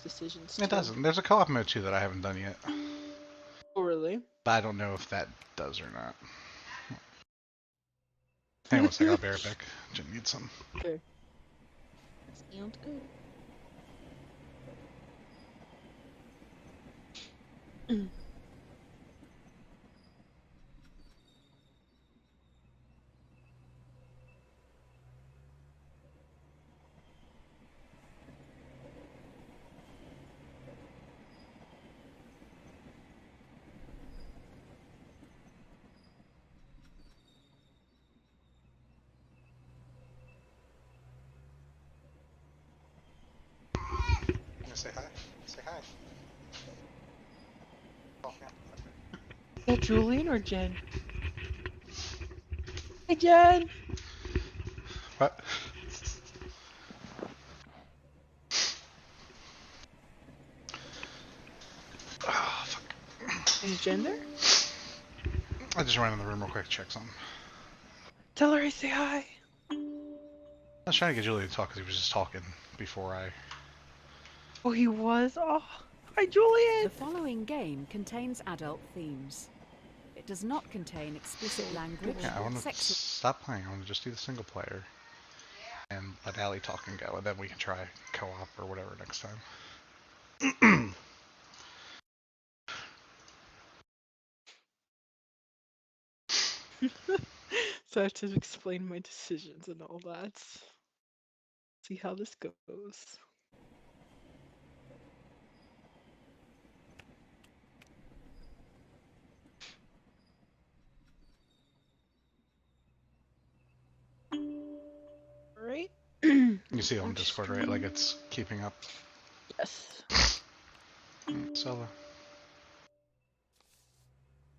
decisions. It doesn't. There's a co-op mode too that I haven't done yet. Oh, really? But I don't know if that does or not. Hang on a second, I'll be right back. Just need some. Okay. Sounds good. Say hi. Say hi. Oh, yeah. Is that Julian or Jen? Hey, Jen! What? Oh, fuck. Is Jen there? I just ran in the room real quick to check something. Tell her I say hi. I was trying to get Julian to talk because he was just talking before I... Oh, he was? Oh, hi, Julian! The following game contains adult themes. It does not contain explicit language. Yeah, I want to stop playing. I want to just do the single player. And let Allie talk and go, and then we can try co-op or whatever next time. So I have to explain my decisions and all that. See how this goes. Alright. You see on Discord, right? Like it's keeping up. Yes. Solo.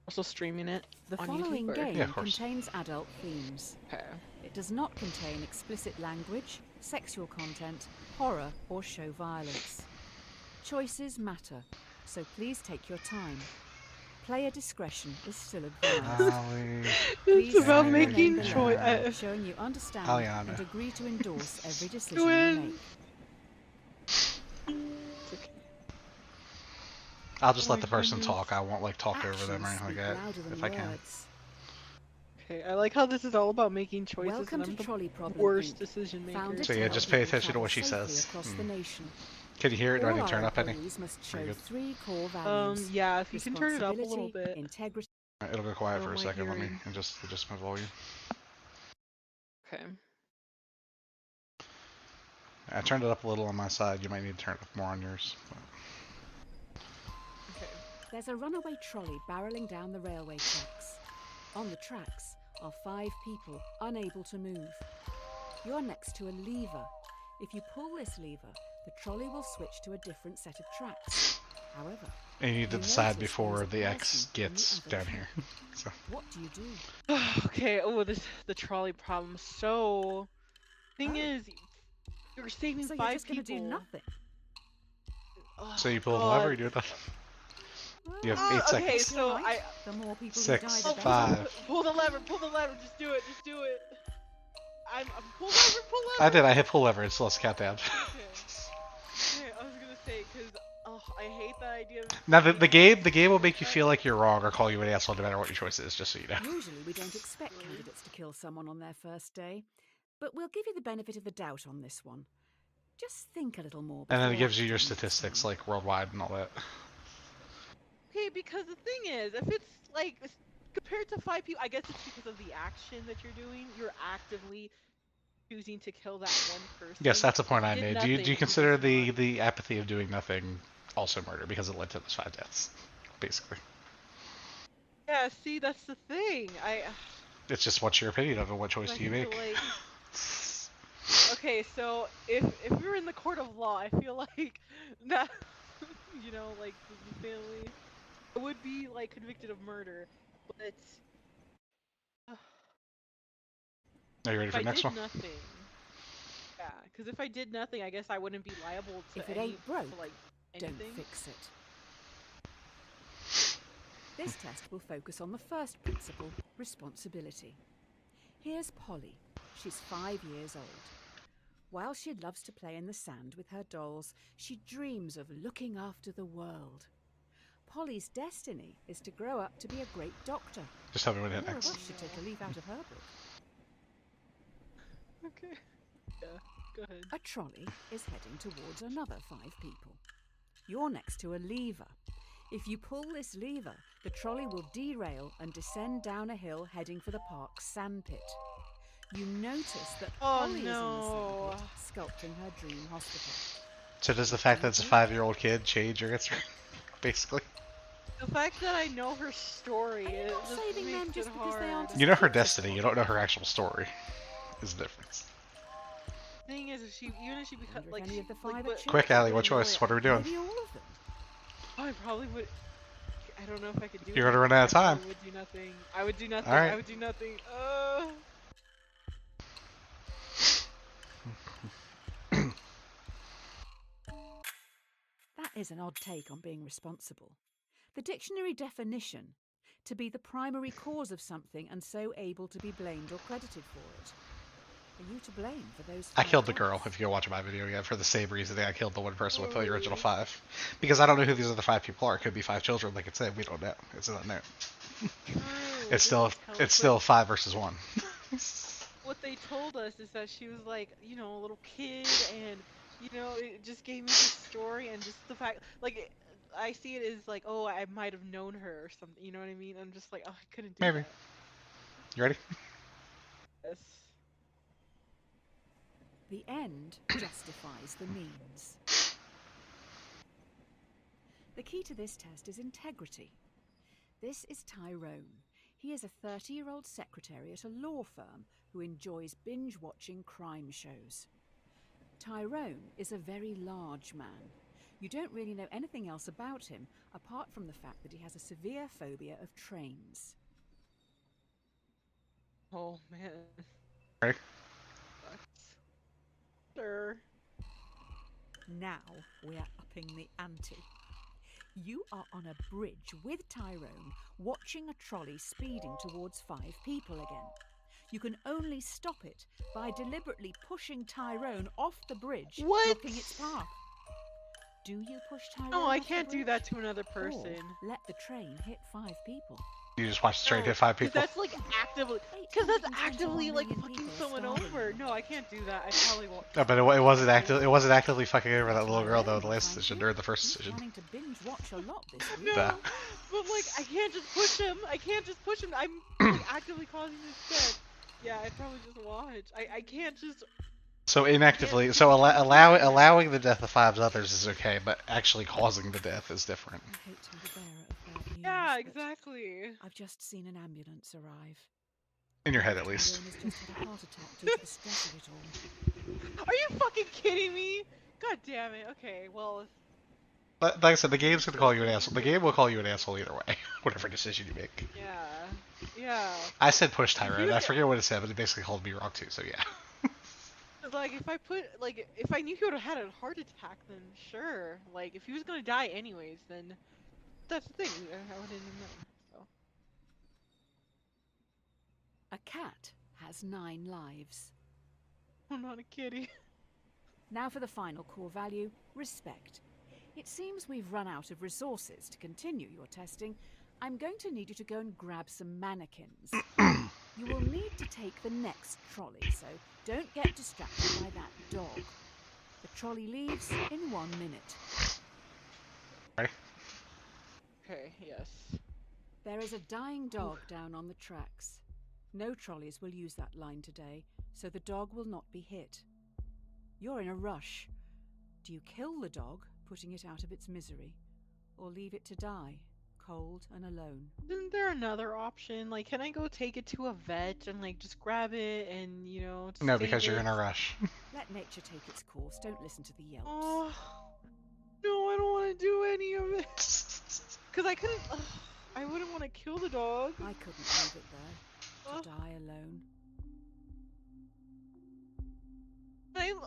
Also streaming it. The on following YouTube, game Yeah, of course. contains adult themes. Okay. It does not contain explicit language, sexual content, horror, or show violence. Choices matter, so please take your time. Player discretion is still advised. Allie. It's about Yeah, making yeah. choice. Showing you understand Aliana. and agree to endorse every decision you Win. make. It's okay. I'll just Oh let my the person goodness. talk. I won't like talk over them or Actions anything like speak that louder than if I can. words. Okay, I like how this is all about making choices Welcome and I'm to the Trolley Problem worst Inc. decision maker. Founded So to yeah, help just pay people attention to travel what she safely says. across the nation. Can you hear it? Do I All need to turn our up any? employees must show Very good. 3 core values. Yeah, if you can turn it up a little Responsibility, bit. integrity. Alright, it'll go quiet Oh, for a my second. Let me hearing. adjust my volume. Okay. I turned it up a little on my side. You might need to turn it up more on yours. Okay. There's a runaway trolley barreling down the railway tracks. On the tracks are 5 people unable to move. You're next to a lever. If you pull this lever, the trolley will switch to a different set of tracks. However, And you need to you decide notice before there's a the X person on gets the other down here. track. So. What do you do? Okay, oh, the trolley problem. So, thing is, you're saving So 5 you're just people. going to do nothing? Oh, So you pull the God. lever, you do it. You have 8 okay, seconds. so The more people 6, who die, the Oh, better. 5. pull the lever, just do it, I'm pull lever. I did. I hit pull lever. It's less countdown. Okay, I was gonna say, cause, I hate that idea of... Now the game will make you feel like you're wrong or call you an asshole no matter what your choice is. Just so you know. Usually we don't expect candidates to kill someone on their first day, but we'll give you the benefit of the doubt on this one. Just think a little more. And then it before gives you your acting next statistics time. like worldwide and all that. Okay, because the thing is, if it's, like, compared to 5 people, I guess it's because of the action that you're doing. You're actively choosing to kill that one person. Yes, that's a point I did made. Do nothing, you you're consider just not- the apathy of doing nothing also murder because it led to those 5 deaths, basically? Yeah, see, that's the thing. It's just what's your opinion of it? What choice I do you feel make? like... Okay, so if we were in the court of law, I feel like that, you know, like the family would be like convicted of murder, but Are you ready if for I the next did one? nothing, yeah, because if I did nothing, I guess I wouldn't be liable to If it any, ain't broke, to, like, don't anything. fix it. This test will focus on the first principle, responsibility. Here's Polly. She's 5 years old. While she loves to play in the sand with her dolls, she dreams of looking after the world. Polly's destiny is to grow up to be a great doctor. Just tell me when it More of next. us should take a leaf out of her book. Okay. Yeah, go ahead. A trolley is heading towards another 5 people. You're next to a lever. If you pull this lever, the trolley will derail and descend down a hill heading for the park's sandpit. You notice that Polly is in the sandpit, sculpting her dream hospital. So does the fact that it's a 5-year-old kid change your answer? Basically. The fact that I know her story Are you not just saving them makes just it because hard. they aren't You know her destiny, you don't know her actual story. Is the difference. Thing is, if she even if she becomes like, any of the like, 5 but- are Quick, Allie, what you know choice? it. What are we doing? Maybe all of them. I probably would. I don't know if I could do. You're gonna run anything. out of I time. probably would do nothing. I would do nothing. Alright. I would do nothing. That is an odd take on being responsible. The dictionary definition: to be the primary cause of something and so able to be blamed or credited for it. Are you to blame for those 5 I killed the deaths? girl, if you go watch my video yet, for the same reason that I killed the one person with the original 5. Because I don't know who these other 5 people are. It could be 5 children, like it said. We don't know. It's not known. True. It's still 5 versus 1. What they told us is that she was like, you know, a little kid, and you know, it just gave me the story, and just the fact, like, I see it as like, oh, I might have known her or something. You know what I mean? I'm just like, oh, I couldn't do Maybe. that. You ready? Yes. The end justifies the means. The key to this test is integrity. This is Tyrone. He is a 30-year-old secretary at a law firm who enjoys binge-watching crime shows. Tyrone is a very large man. You don't really know anything else about him apart from the fact that he has a severe phobia of trains. Oh man. Ready? Sucks. Sure. Now we're upping the ante. You are on a bridge with Tyrone, watching a trolley speeding towards 5 people again. You can only stop it by deliberately pushing Tyrone off the bridge, What? blocking its path. Do you push Tyrone No, I off the can't do bridge? that to another person. Or let the train hit 5 people. You just watch the train No, hit 5 'cause people. that's like actively, because that's actively like fucking someone over. No, I can't do that. I probably won't. No, but it wasn't actively. It wasn't actively fucking over that little girl though. The last decision or the first He's decision. planning to binge watch a lot this week. No, Duh. but like I can't just push him. I can't just push him. I'm like, actively causing his death. Yeah, I'd probably just watch. I can't just. So inactively, so allowing the death of 5 others is okay, but actually causing the death is different. I hate to be the bearer of bad news, Yeah, but exactly. I've just seen an ambulance arrive. In your head, at least. Tyrone has just had a heart attack due to the stress of it all. Are you fucking kidding me? God damn it. Okay, well. But like I said, the game's gonna call you an asshole. The game will call you an asshole either way, whatever decision you make. Yeah. Yeah. I said push Tyrone. I forget what it said, but it basically called me wrong too. So yeah. 'Cause, like, if I knew he would have had a heart attack, then sure. Like, if he was gonna die anyways, then that's the thing. I wouldn't have known. So. A cat has 9 lives. I'm not a kitty. Now for the final core value, respect. It seems we've run out of resources to continue your testing. I'm going to need you to go and grab some mannequins. You will need to take the next trolley, so don't get distracted by that dog. The trolley leaves in 1 minute. Ready? Okay, yes. There is a dying dog down on the tracks. No trolleys will use that line today, so the dog will not be hit. You're in a rush. Do you kill the dog, putting it out of its misery, or leave it to die, cold and alone? Isn't there another option? Like, can I go take it to a vet and, like, just grab it and, you know, just No, save because you're it? in a rush. Let nature take its course. Don't listen to the yelps. Oh, no, I don't want to do any of it. Because I couldn't. I wouldn't want to kill the dog. I couldn't leave it there, to die alone.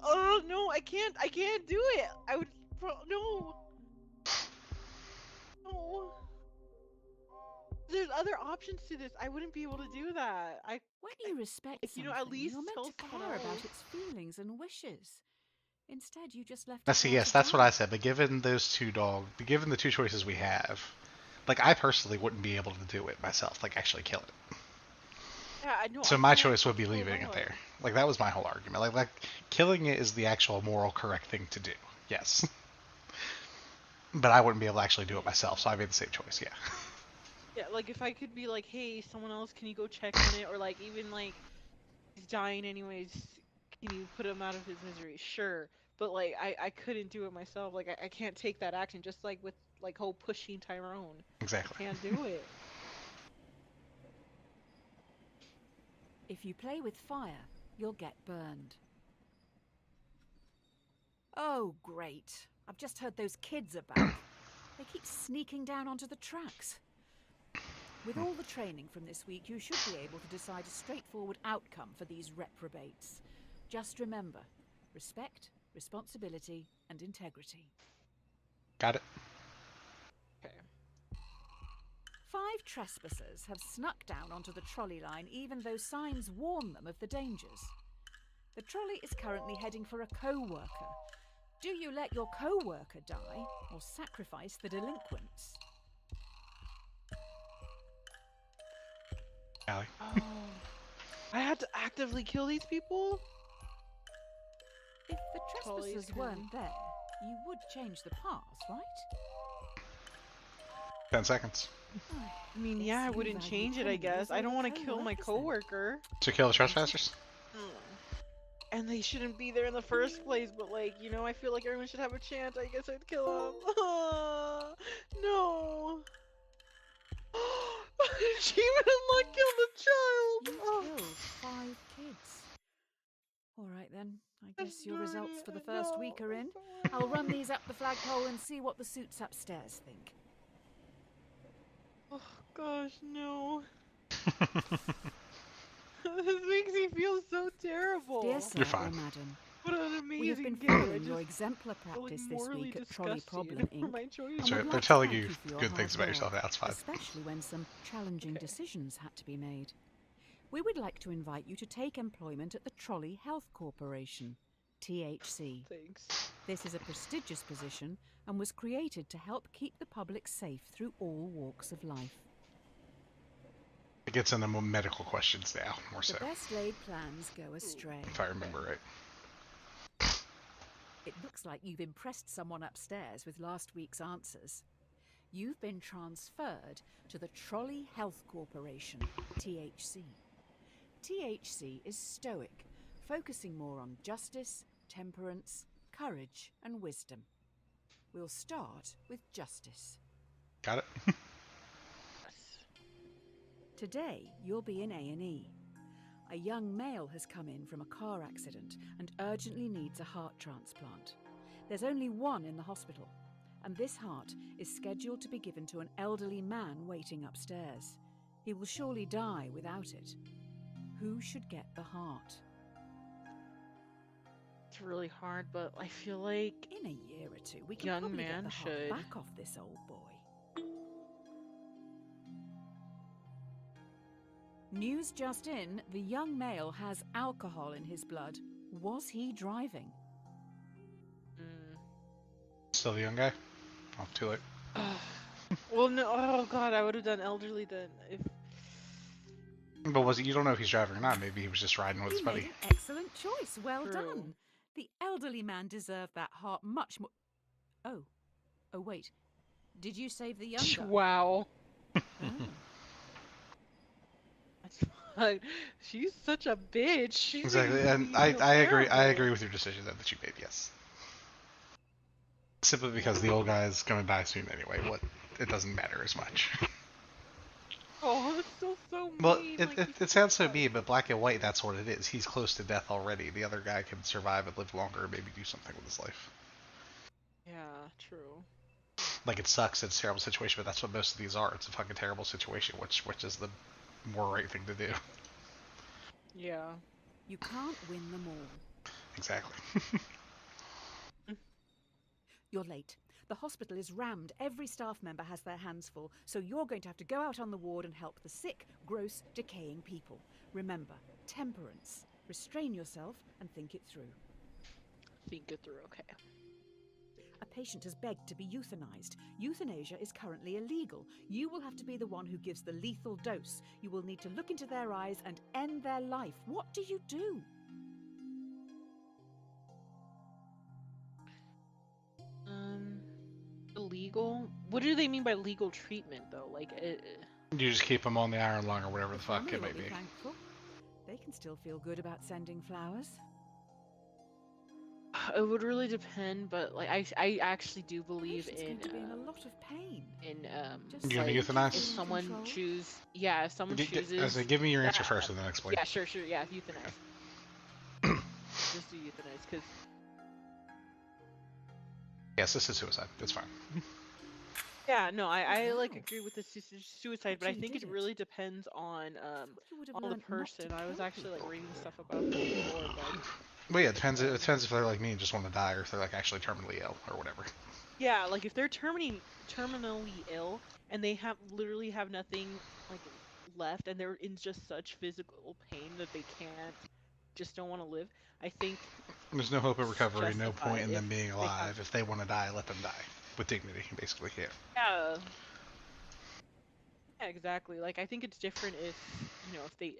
Oh no, I can't do it. I would. No. No. there's other options to this. I wouldn't be able to do that. When you respect Like, at something, least you're meant tell to someone care else. about its feelings and wishes. Instead, you just left Now, it see, there yes, to that's what die. I said. But given given the two choices we have, like I personally wouldn't be able to do it myself, like actually kill it. Yeah, I know. So I my can't choice would be kill a leaving it dog. there. Like that was my whole argument. Like killing it is the actual moral correct thing to do. Yes. But I wouldn't be able to actually do it myself, so I made the same choice. Yeah. Yeah, like if I could be like, hey, someone else, can you go check on it? Or like even like he's dying anyways, can you put him out of his misery? Sure. But like I couldn't do it myself. Like I can't take that action just like with like whole pushing Tyrone. I Exactly. can't do it. If you play with fire, you'll get burned. Oh, great. I've just heard those kids are back. They keep sneaking down onto the tracks. With all the training from this week, you should be able to decide a straightforward outcome for these reprobates. Just remember, respect, responsibility, and integrity. Got it. Okay. 5 trespassers have snuck down onto the trolley line even though signs warn them of the dangers. The trolley is currently heading for a co-worker. Do you let your co-worker die or sacrifice the delinquents? Allie. Oh. I had to actively kill these people? If the Trolley's trespassers weren't there, you would change the path, right? 10 seconds. I mean, yeah, I wouldn't change it, I guess. I don't want to kill my coworker. To kill the trespassers? And they shouldn't be there in the first place, but like, I feel like everyone should have a chance. I guess I'd kill them. No. She would not kill the child. You killed 5 kids. All right then, I guess your results for the first week are in. I'll run these up the flagpole and see what the suits upstairs think. Oh gosh, no. This makes me feel so terrible. Dear sir You're or fine. madam, What an amazing we have been game. I following just your exemplar feel like practice this morally week at Trolley disgusting Problem for Inc. my choice. and So would they're like to telling thank you for your good hard things about work, yourself. That's fine. especially when some challenging Okay. decisions had to be made. We would like to invite you to take employment at the Trolley Health Corporation, THC. Thanks. This is a prestigious position and was created to help keep the public safe through all walks of life. It gets into more medical questions now, more so, The best laid plans go astray. if I remember right. It looks like you've impressed someone upstairs with last week's answers. You've been transferred to the Trolley Health Corporation, THC. THC is stoic, focusing more on justice, temperance, courage, and wisdom. We'll start with justice. Got it? Today, you'll be in A&E. A young male has come in from a car accident and urgently needs a heart transplant. There's only one in the hospital, and this heart is scheduled to be given to an elderly man waiting upstairs. He will surely die without it. Who should get the heart? It's really hard, but I feel like In a year or two, we can Young probably man get the heart should. back off this old boy. News just in, the young male has alcohol in his blood. Was he driving? Still the young guy? Oh, too late. Well, no. Oh God, I would have done elderly then. If But you don't know if he's driving or not. Maybe he was just riding with his You made buddy. an excellent choice. Well True. done. The elderly man deserved that heart much more. Oh. Oh, wait. Did you save the young guy? wow, Oh. that's fine. She's such a bitch. She's Exactly, making and me I feel agree. I terrible. agree with your decision that you made. Yes. Simply because the old guy is coming by soon anyway. It doesn't matter as much. Oh, that's still so mean. Well, like, you it sounds so said. mean, but black and white, that's what it is. He's close to death already. The other guy can survive and live longer and maybe do something with his life. Yeah, true. Like, it sucks, it's a terrible situation, but that's what most of these are. It's a fucking terrible situation, which is the more right thing to do. Yeah. You can't win them all. Exactly. You're late. The The hospital is rammed. Every staff member has their hands full, so you're going to have to go out on the ward and help the sick, gross, decaying people. Remember, temperance. Restrain yourself and think it through. Think it through, okay. A patient has begged to be euthanized. Euthanasia is currently illegal. You will have to be the one who gives the lethal dose. You will need to look into their eyes and end their life. What do you do? Illegal? What do they mean by legal treatment, though? Like, You just keep them on the iron lung or whatever the fuck family it will might be. Thankful. They can still feel good about sending flowers. it would really depend, but like, I actually do believe Patient's in going to be in a lot of pain. Just You gonna like, euthanize? if someone chooses, if someone I chooses. say, give me your answer first and then explain. Yeah, sure, yeah, euthanize. Just do euthanize, because. Yes, this is suicide. It's fine. Yeah, no, I wow. like agree with the suicide, but I Actually think did it it. really depends on You would have the learnt not to person. I was kill actually like people. reading stuff about this before, but But yeah, it depends if they're like me and just want to die, or if they're like actually terminally ill or whatever. yeah, like if they're terminally ill and they literally have nothing like left and they're in just such physical pain that they can't just don't want to live, I think There's no hope of it's recovery, no point justified in if them being they have. alive. If they want to die, let them die with dignity, basically. Yeah. Yeah. Yeah, exactly. Like I think it's different if, if they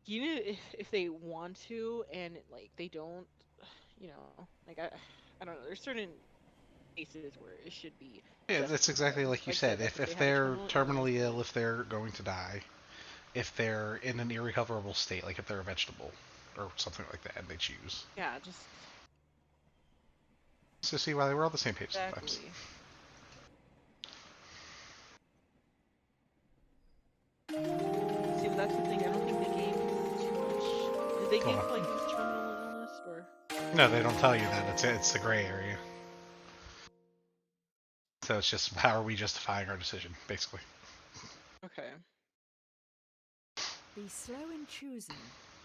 if they want to and like they don't, like I don't know, there's certain cases where it should be Yeah, that's justified. exactly like you Like I said, said. like If if they if have a they're terminal illness. terminally ill, if they're going to die, if they're in an irrecoverable state, like if they're a vegetable or something like that, and they choose. Yeah, just So see why we're all the same page sometimes. exactly. See, but that's the thing. I don't think they gave too much. Did they Hold give on. like his terminal illness or? No, they don't tell you that. It's the gray area. So it's just how are we justifying our decision, basically. Okay. Be slow in choosing,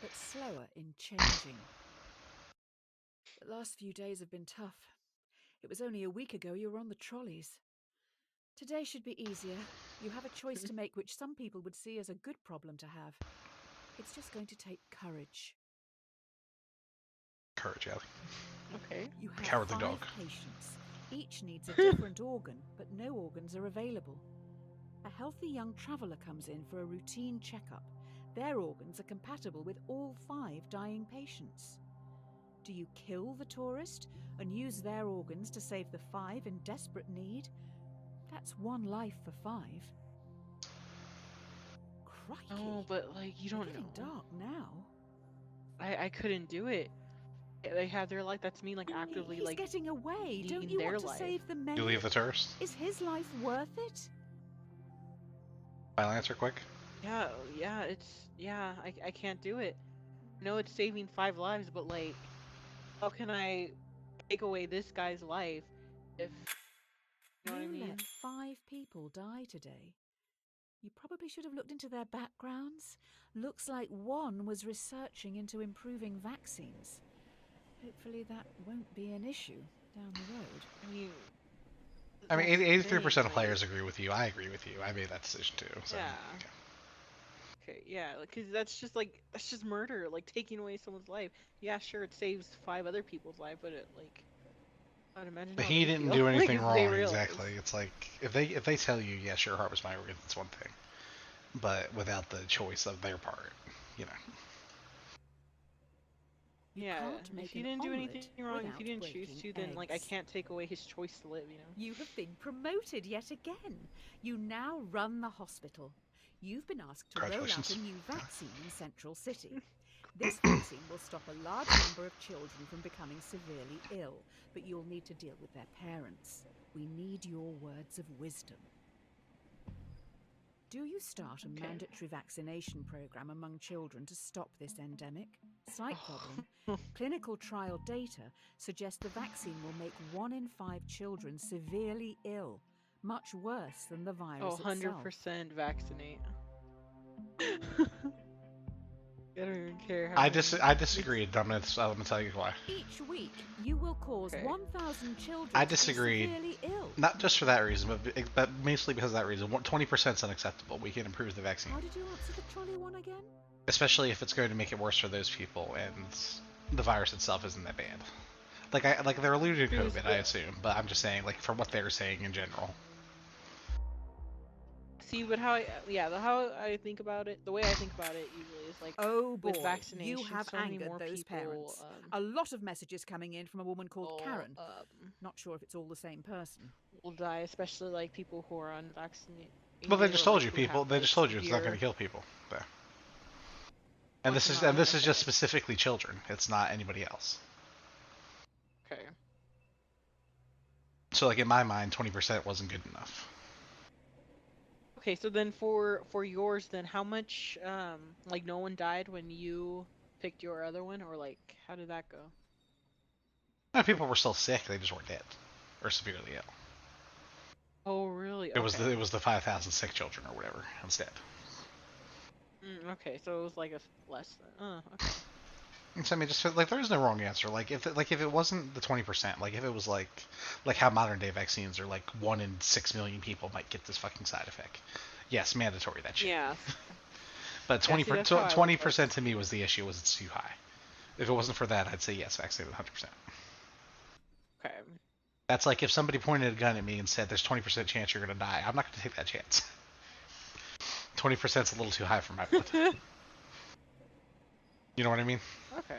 but slower in changing. The last few days have been tough. It was only a week ago you were on the trolleys. Today should be easier. You have a choice to make which some people would see as a good problem to have. It's just going to take courage. Courage, Allie. Okay. You have Cowardly 5 dog. patients. Each needs a different organ, but no organs are available. A healthy young traveller comes in for a routine checkup. Their organs are compatible with all 5 dying patients. Do you kill the tourist and use their organs to save the 5 in desperate need? That's 1 life for 5. Crikey. Oh, but like you don't It's getting know. dark now. I couldn't do it. They had their life. That's me, like actively He's like getting away. Don't leading you their want to life. save the many? You leave the tourist? Is his life worth it? Final answer, quick. Yeah. I can't do it. I know it's saving 5 lives, but like, how can I take away this guy's life if you know what I You mean? let 5 people die today. You probably should have looked into their backgrounds. Looks like one was researching into improving vaccines. Hopefully that won't be an issue down the road. I mean, that's the 83% thing, of players agree with you. I agree with you. I made that decision too. So. Yeah. Okay, yeah, because that's just murder, like taking away someone's life. Yeah, sure, it saves 5 other people's life, but it like, I'd imagine But how he they didn't feel. do Like anything if they wrong. realize. Exactly. It's like if they tell you, yeah, sure, harvest my organs, it's one thing, but without the choice of their part, you know. You Yeah, can't make if he an didn't do omelette anything wrong, if without he didn't choose breaking to, then like I eggs. can't take away his choice to live. You have been promoted yet again. You now run the hospital. You've been asked to roll out Congratulations. a new vaccine in Central City. This vaccine will stop a large number of children from becoming severely ill, but you'll need to deal with their parents. We need your words of wisdom. Do you start a Okay. mandatory vaccination program among children to stop this endemic? Slight problem. Clinical trial data suggest the vaccine will make 1 in 5 children severely ill, much worse than the virus Oh, itself. 100% vaccinate. I don't even care how I many. I disagree. I'm gonna tell you why. Each week, you will cause Okay. 1,000 I children to be disagree. severely ill. Not just for that reason, but mostly because of that reason. 20% is unacceptable. We can improve the vaccine, How did you answer the trolley one again? especially if it's going to make it worse for those people, and the virus itself isn't that bad. Like they're alluding to Here's COVID, I the assume, but I'm just saying like for what they're saying in general. See, but how how I think about it, the way I think about it usually is like Oh with boy, you vaccination, have so many angered more those people parents. A lot of messages coming in from a woman called will Karen. Not sure if it's all the same person. will die, especially like people who are unvaccinated Well, they just or told like you who have people. They like just told you it's not going severe. to kill people. There. Oh, it's And not this is okay. just specifically children. It's not anybody else. Okay. So like in my mind, 20% wasn't good enough. Okay, so then for yours, then how much like no one died when you picked your other one, or like how did that go? No, people were still sick. They just weren't dead or severely ill. Oh, really? Okay. It was the 5,000 sick children or whatever instead. Okay, so it was like a less than. Okay. So, I mean, just like there is no wrong answer. Like if it wasn't the 20%, like if it was like how modern day vaccines are like 1 in 6 million people might get this fucking side effect. Yes, mandatory that shit. Yeah. But Yeah. See, that's how I look at it. 20% to me was the issue. Was it's too high. If it wasn't for that, I'd say yes, vaccinated 100%. Okay. That's like if somebody pointed a gun at me and said, "There's 20% chance you're gonna die." I'm not gonna take that chance. 20% is a little too high for my blood. You know what I mean? Okay.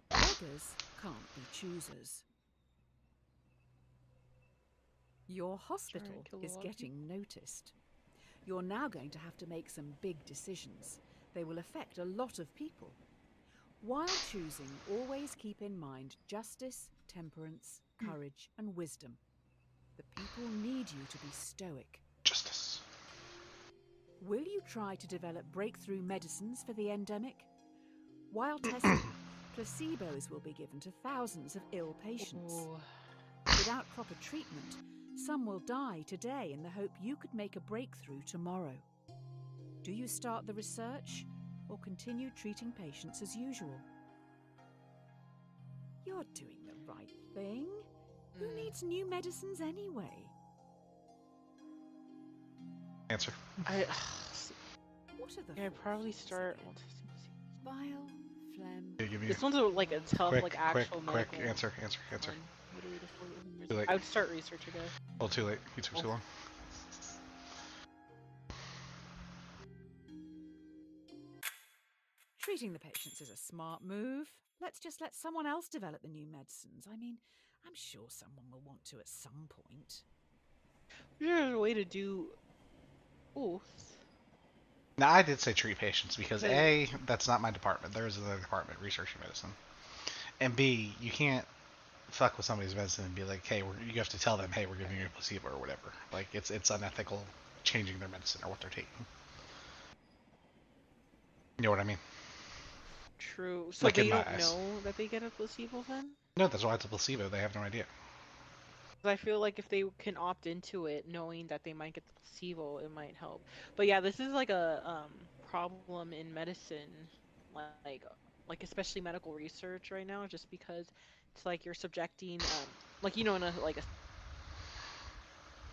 Beggars can't be choosers. Your Try and hospital kill a is lot of people. getting noticed. You're now going to have to make some big decisions. They will affect a lot of people. While choosing, always keep in mind justice, temperance, courage, and wisdom. The people need you to be stoic. Justice. Will you try to develop breakthrough medicines for the endemic? While testing, placebos will be given to thousands of ill patients. Ooh. Without proper treatment, some will die today in the hope you could make a breakthrough tomorrow. Do you start the research or continue treating patients as usual? You're doing the right thing. Who needs new medicines anyway? Answer. I What are the yeah, I'd probably four things start. again? Well, Bile, phlegm. Okay, give me this one's like a tough, like actual quick medical answer. one. What are we the Too late. I would start research, I guess. Oh, too late. You took too long. Treating the patients is a smart move. Let's just let someone else develop the new medicines. I mean, I'm sure someone will want to at some point. There's a way to do. Ooh. Now, I did say treat patients because Because A, that's not my department. There is another department researching medicine. And B, you can't fuck with somebody's medicine and be like, hey, you have to tell them, hey, we're giving you a placebo or whatever. Like, it's unethical changing their medicine or what they're taking. You know what I mean? true. So Like in they my don't eyes. know that they get a placebo then? No, that's why it's a placebo. They have no idea. 'Cause I feel like if they can opt into it, knowing that they might get the placebo, it might help. But yeah, this is like a problem in medicine, like like especially medical research right now, just because it's like you're subjecting like in a like a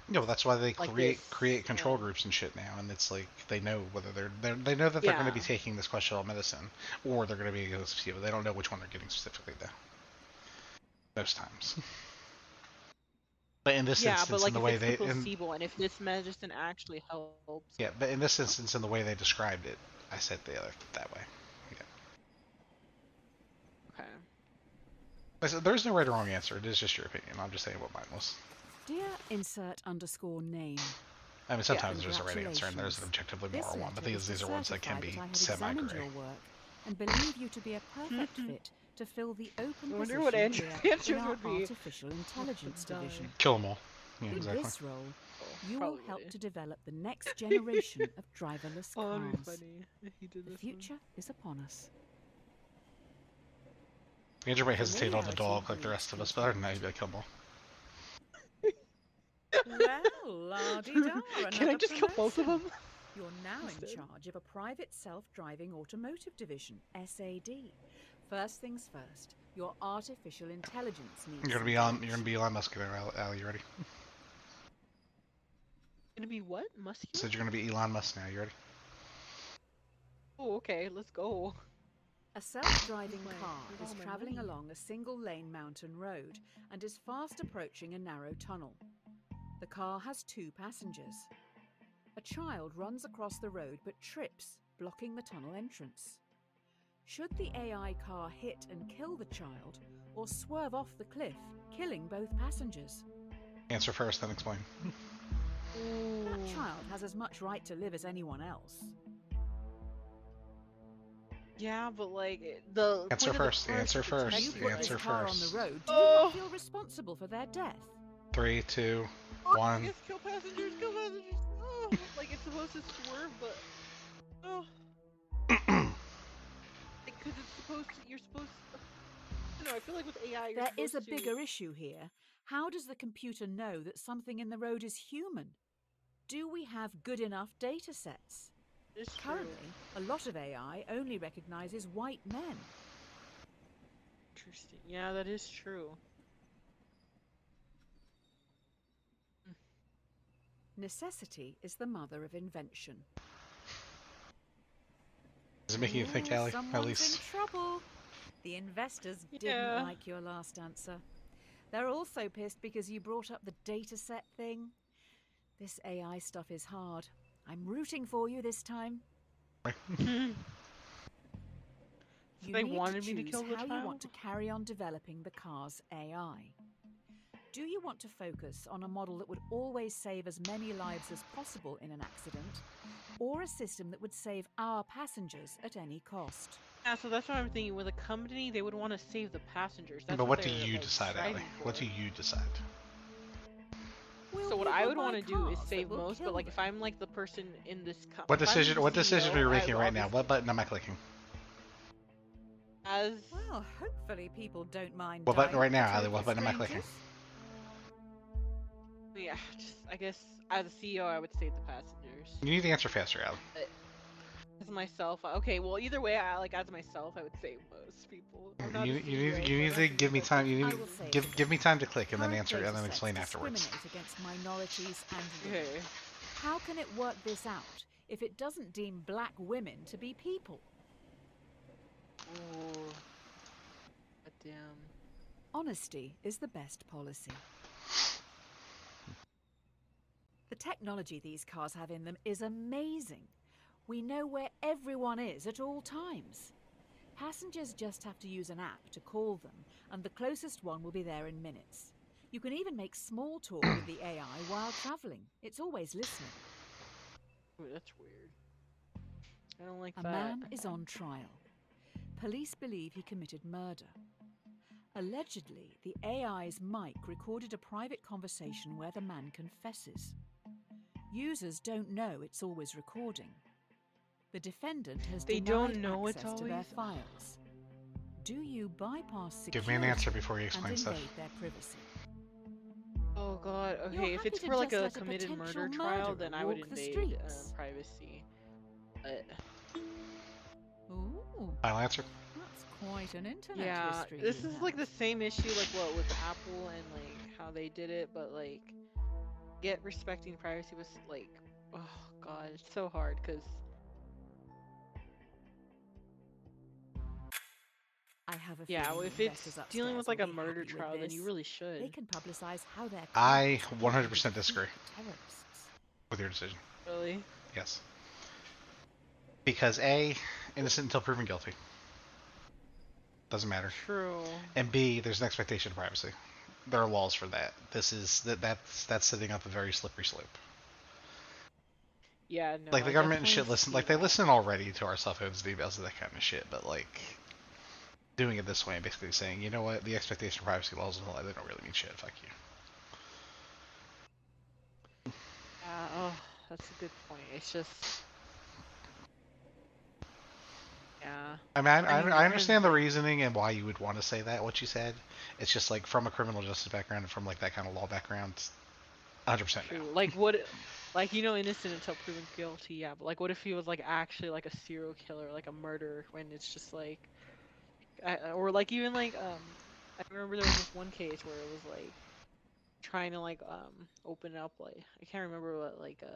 No, that's why they like create this control groups and shit now, and it's like they know whether they know that they're going to yeah. be taking this questionable medicine or they're going to be getting a placebo. They don't know which one they're getting specifically though. Most times. But in this Yeah, but instance, in like the if way it's the they in placebo and if this medicine actually helps. yeah, but in this instance, in the way they described it, I said the other that way. Yeah. Okay. I said there's no right or wrong answer. It is just your opinion. I'm just saying what mine was. Dear insert underscore name. I mean, Yeah. sometimes there's a right answer and there's an objectively This moral one, but letter is these to are ones that can certify be that I have semi-gray. examined your work and believe you to be a perfect fit to fill the open I wonder position what Andrew's here in answers our would be. artificial intelligence Die. division. Kill them all. Yeah, In exactly. this role, Oh, you will probably help would. to develop the next generation of driverless Oh, that'd be cars. funny if he did The this future is upon us. Andrew might hesitate on the Familiarity dog like the breeds rest of us, but other than that, he'd be like, contempt. kill them all. Well, la-di-da, Can I another just kill both of promotion. them? You're now in Instead. charge of a private self-driving automotive division, SAD. First things first, your artificial intelligence needs some You're gonna direction. be Elon Musk there, Ali. You ready? Gonna be what? Muscular? Said you're gonna be Elon Musk now. You ready? Oh, okay, let's go. A self-driving car Where's is all my travelling money? along a single-lane mountain road and is fast approaching a narrow tunnel. The car has 2 passengers. A child runs across the road but trips, blocking the tunnel entrance. Should the AI car hit and kill the child, or swerve off the cliff, killing both passengers? Answer first, then explain. That Ooh. child has as much right to live as anyone else. Yeah, but like the Answer point of the first. car is Answer to first. protect You it, put Answer this car on first. the road, do you Oh. not feel responsible for their death? 3, 2, I 1. guess kill passengers, kill passengers. Oh, like it's supposed to swerve, but oh, because it's supposed to. You're supposed. I don't know. I feel like with AI, you're There is supposed a to. bigger issue here. How does the computer know that something in the road is human? Do we have good enough data sets? It's true. Currently, a lot of AI only recognizes white men. Interesting. Yeah, that is true. Necessity is the mother of invention. Is it making you think, Ooh, Ali? At someone's least. in trouble. The investors didn't Yeah. like your last answer. They're also pissed because you brought up the dataset thing. This AI stuff is hard. I'm rooting for you this time. So You they need wanted to me to choose kill the how you want child. to carry on developing the car's AI. Do you want to focus on a model that would always save as many lives as possible in an accident, or a system that would save our passengers at any cost? Yeah, so that's what I'm thinking. With a company, they would want to save the passengers. That's But what what do they're you like decide, Ali? striving for. What do you decide? Will So what I people would want buy to do is cars that save will most, kill but like them? if I'm like the person in this What if I'm the decision? What decision are CEO, you I making right now? obviously What button am I clicking? as Well, hopefully people don't mind What button dying right for now, Ali? total What button am I clicking? strangers. yeah, just I guess as a CEO, I would save the passengers. You need to answer faster, Ali. As myself, okay. Well, either way, I like as myself, I would save most people. I'm not a You CEO, need so I you need don't to have to give me worry about time. You the need I to will say give me time to click and then Current answer and then datasets explain afterwards. discriminate against minorities and women. Okay. How can it work this out if it doesn't deem black women to be people? Oh, damn. Honesty is the best policy. The technology these cars have in them is amazing. We know where everyone is at all times. Passengers just have to use an app to call them, and the closest one will be there in minutes. You can even make small talk with the AI while traveling. It's always listening. Ooh, that's weird. I don't like A that. man is on trial. Police believe he committed murder. Allegedly, the AI's mic recorded a private conversation where the man confesses. Users don't know it's always recording. The defendant has They denied don't know it's access to their always- files. Do you bypass security Give me an answer before you and explain stuff. invade their privacy? Oh god. You're Okay, if happy it's to for like just a let a committed potential murder trial, murderer then I would walk the invade streets? privacy. But Ooh, Final answer. that's quite an internet yeah, history. this you is like have. the same issue like what with Apple and like how they did it, but like get respecting privacy was like, oh god, it's so hard because I have a yeah, feeling well, the if it's investors dealing with upstairs like a will be murder happy with trial, then you this. really should. They can publicize how their I crimes help 100% them defeat disagree terrorists. with your decision. Really? Yes. Because A, innocent until proven guilty. Doesn't matter. True. And B, there's an expectation of privacy. There are laws for that. That's setting up a very slippery slope. Yeah, no. Like the I government and definitely shit listen, see like they that. listen already to our cell phones and emails and that kind of shit. But like doing it this way and basically saying, you know what, the expectation of privacy laws and all that, they don't really mean shit. Fuck you. Yeah, oh, that's a good point. It's just, yeah. I mean, I mean, I granted, understand the like, reasoning and why you would want to say that, what you said. It's just like from a criminal justice background and from like that kind of law background, 100% True. no. Like what? Like innocent until proven guilty. Yeah, but like, what if he was like actually like a serial killer, like a murderer, when it's just like, or like even like I remember there was this one case where it was like trying to like open up like I can't remember what like I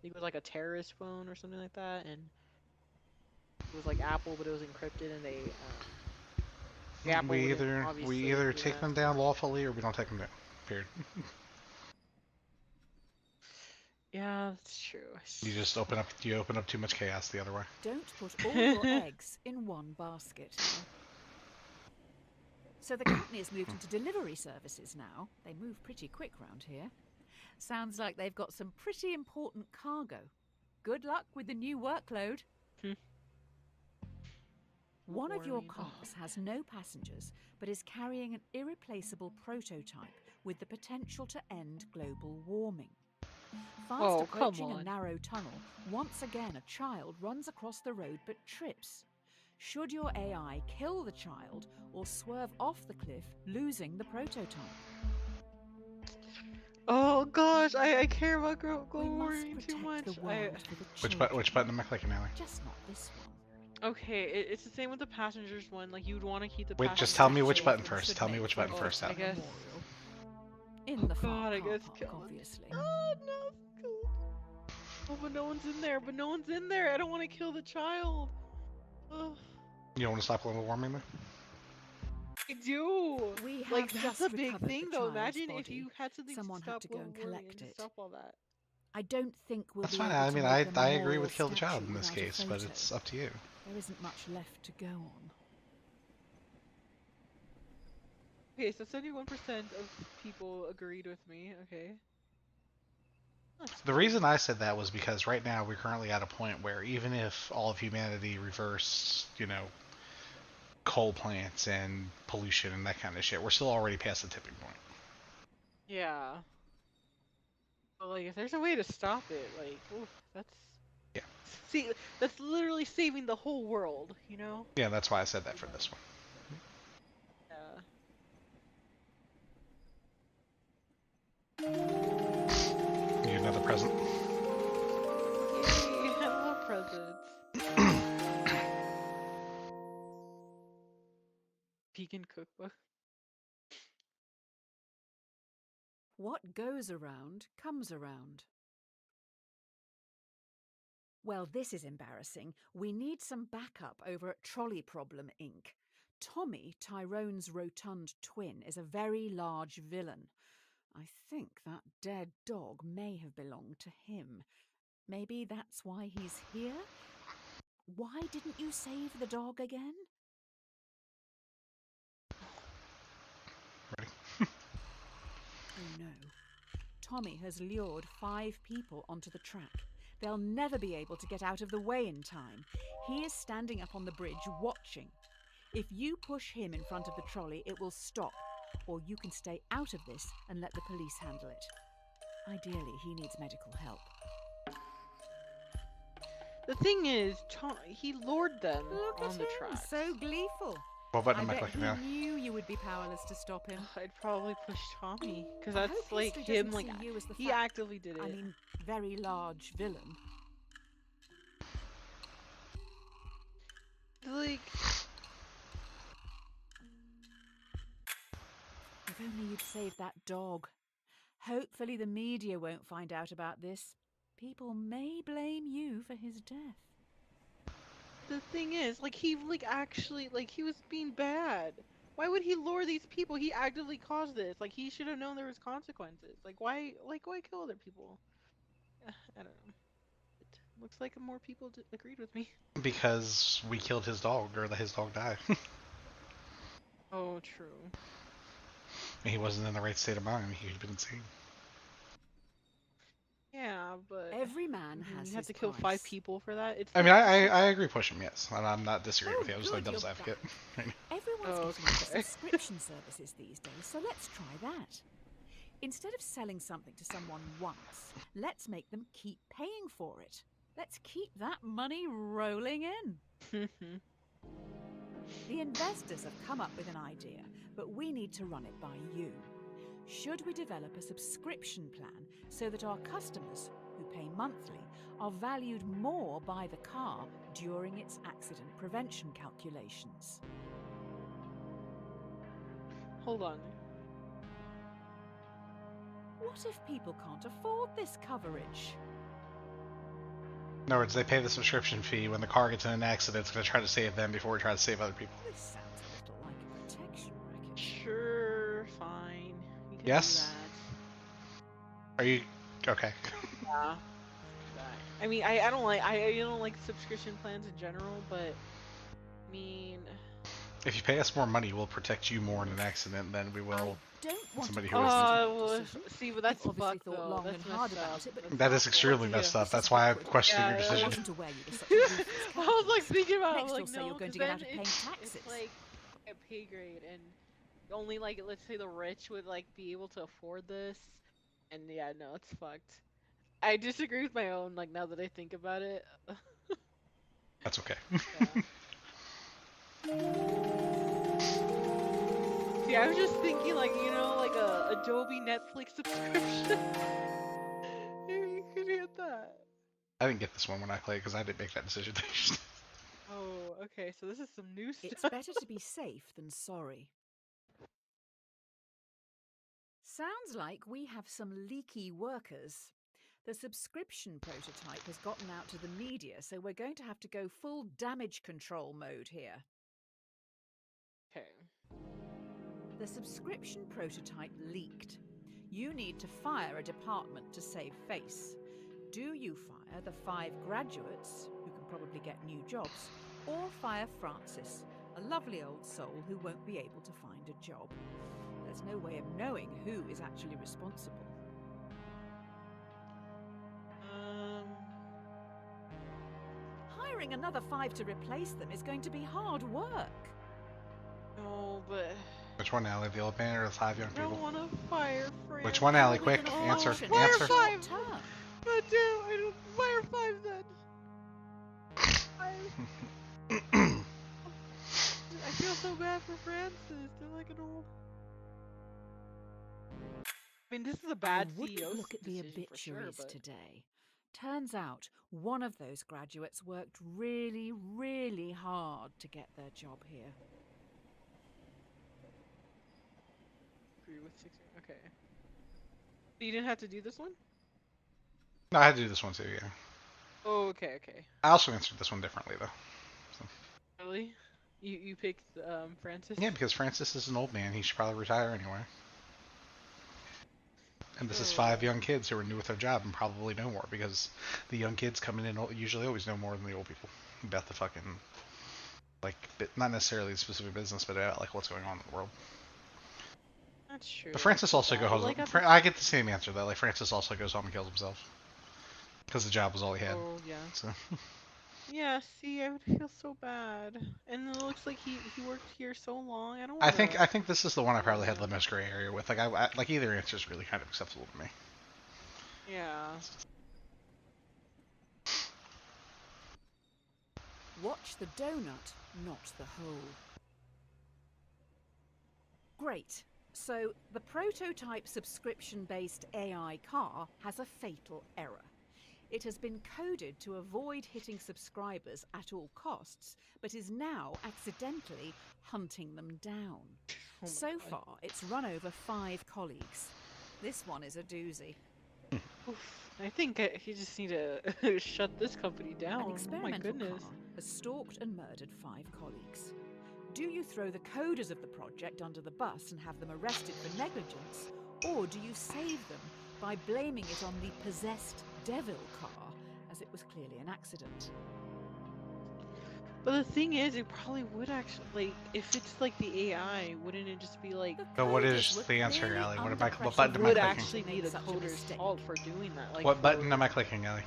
think it was like a terrorist phone or something like that, and it was like Apple, but it was encrypted, and the Apple We wouldn't either we obviously either do take that. them down lawfully or we don't take them down. Period. Yeah, that's true. You open up too much chaos the other way. Don't put all your eggs in one basket. So the company has moved into delivery services now. They move pretty quick round here. Sounds like they've got some pretty important cargo. Good luck with the new workload. One of your cars has no passengers, but is carrying an irreplaceable prototype with the potential to end global warming. Fast Oh, come approaching a on. narrow tunnel, once again a child runs across the road but trips. Should your AI kill the child or swerve off the cliff, losing the prototype? Oh gosh, I care about global We must warming too protect much. the world for the Which button am I clicking now? Just not this one. Okay, it's the same with the passengers one. Like you'd want to keep the Wait, passengers. just tell me which Children button first. should Tell me make which for button an first. I open guess. memorial. In Oh the far god, I car guess park, kill. obviously. Oh no. Oh, but no one's in there. But no one's in there. I don't want to kill the child. Ugh. You don't want to stop global warming though? I do. We have Like that's just a big recovered thing the though. child's Imagine if body. you had something Someone to had stop to go global and warming collect and to it. stop all that. I don't think we'll That's be fine. able I to mean, make a I agree memorial with kill the child statue in this without a case, but photo. it's up to you. There isn't much left to go on. Okay, so 71% of people agreed with me. Okay. That's The good. reason I said that was because right now we're currently at a point where even if all of humanity reversed, coal plants and pollution and that kind of shit, we're still already past the tipping point. Yeah. But like, if there's a way to stop it, like, oof, that's Yeah. see, that's literally saving the whole world, you know? Yeah, that's why I said that for this one. Yeah. You get another present. Yay! I love presents. Vegan cookbook. What goes around comes around. Well, this is embarrassing. We need some backup over at Trolley Problem Inc. Tommy, Tyrone's rotund twin, is a very large villain. I think that dead dog may have belonged to him. Maybe that's why he's here? Why didn't you save the dog again? Ready? Oh no. Tommy has lured 5 people onto the track. They'll never be able to get out of the way in time. He is standing up on the bridge watching. If you push him in front of the trolley, it will stop. Or you can stay out of this and let the police handle it. Ideally, he needs medical help. The thing is, he lured them Look on at the him, track. so gleeful. What button I am I bet clicking he now? knew you would be powerless to stop him. I'd probably push Tommy, because I that's hope like history him, doesn't like, see you as the he fact- actively did it. I mean, very large villain. Like, If only you'd saved that dog. Hopefully the media won't find out about this. People may blame you for his death. the thing is, like, he, like, actually, like, he was being bad. Why would he lure these people? He actively caused this. Like, he should have known there was consequences. Why kill other people? I don't know. It looks like more people agreed with me. Because we killed his dog, or let his dog die. Oh, true. And he wasn't in the right state of mind. He'd been insane. Yeah, but Every man has you have his to kill price. 5 people for that. It's I mean, like, I agree push him, yes. And I'm not disagreeing Oh, with you. I was just like good, devil's you're advocate. Everyone's Oh, getting into okay. subscription services these days, so let's try that. Instead of selling something to someone once, let's make them keep paying for it. Let's keep that money rolling in. The investors have come up with an idea, but we need to run it by you. Should should we develop a subscription plan so that our customers, who pay monthly, are valued more by the car during its accident prevention calculations? Hold on. What if people can't afford this coverage? In other words, they pay the subscription fee. When the car gets in an accident, it's going to try to save them before we try to save other people. This sounds a little like a protection racket. Sure, fine. You can Yes? do Are you okay? that. Yeah. I mean, I don't like subscription plans in general, but I mean, If you pay us more money, we'll protect you more in an accident than we I will. don't want somebody to who isn't. well, see, but that's You've obviously fucked thought though. long That's and hard messed about up. it, but That's That is awful. extremely What to messed do? up. That's why I'm questioning your Yeah, I decision. wasn't aware you were such a ruthless I was like capitalist. thinking about it, Next like you'll say no, you're going 'cause to get then out of paying taxes. it's like a pay grade, and only like let's say the rich would like be able to afford this, and yeah, no, it's fucked. I disagree with my own. Like now that I think about it, That's okay. yeah. See, I was just thinking like like a Adobe Netflix subscription. You could get that. I didn't get this one when I played because I didn't make that decision. Oh, okay. So this is some new It's stuff. better to be safe than sorry. Sounds like we have some leaky workers. The subscription prototype has gotten out to the media, so we're going to have to go full damage control mode here. Okay. The subscription prototype leaked. You need to fire a department to save face. Do you fire the 5 graduates, who can probably get new jobs, or fire Francis, a lovely old soul who won't be able to find a job? There's no way of knowing who is actually responsible. Hiring another 5 to replace them is going to be hard work. No, but Which one, Allie? The old man or the 5 young I don't people? want to fire Fran. Which one, How Allie? are we Quick, gonna answer. function Fire Answer. in the short 5! term? God damn, I don't fire 5 then. I feel so bad for Francis. They're like an old. I mean, this is a bad I wouldn't CEO look at the decision for sure, obituaries but today. Turns out one of those graduates worked really, really hard to get their job here. agree with 6. Okay. So you didn't have to do this one? No, I had to do this one too, yeah. Oh, okay, okay. I also answered this one differently, though. Really? You picked Francis? Yeah, because Francis is an old man. He should probably retire anyway. And this is Sure. 5 young kids who are new with their job and probably know more because the young kids coming in usually always know more than the old people about the fucking, like, not necessarily the specific business, but about like what's going on in the world. That's true. But Francis also Yeah, goes. like, I get the same answer though. Like Francis also goes home and kills himself because the job was all he had. Oh yeah. So Yeah. See, I would feel so bad. And it looks like he worked here so long. I don't I want to. think this is the one I probably had the most gray area with. Like I like either answer is really kind of acceptable to me. Yeah. Watch the donut, not the hole. Great. So, the prototype subscription-based AI car has a fatal error. It has been coded to avoid hitting subscribers at all costs, but is now accidentally hunting them down. Oh So God. far, it's run over 5 colleagues. This one is a doozy. Oof. I think you just need to shut this company down. An Oh my experimental goodness. car has stalked and murdered 5 colleagues. Do you throw the coders of the project under the bus and have them arrested for negligence, or do you save them by blaming it on the possessed devil car, as it was clearly an accident? But the thing is, it probably would actually, like, if it's like the AI, wouldn't it just be like, The But what coders is were the answer, clearly Allie? What under button pressure am I would clicking? actually to be make the such a coder's mistake. fault for doing that? Like, What button for, am I clicking, Allie?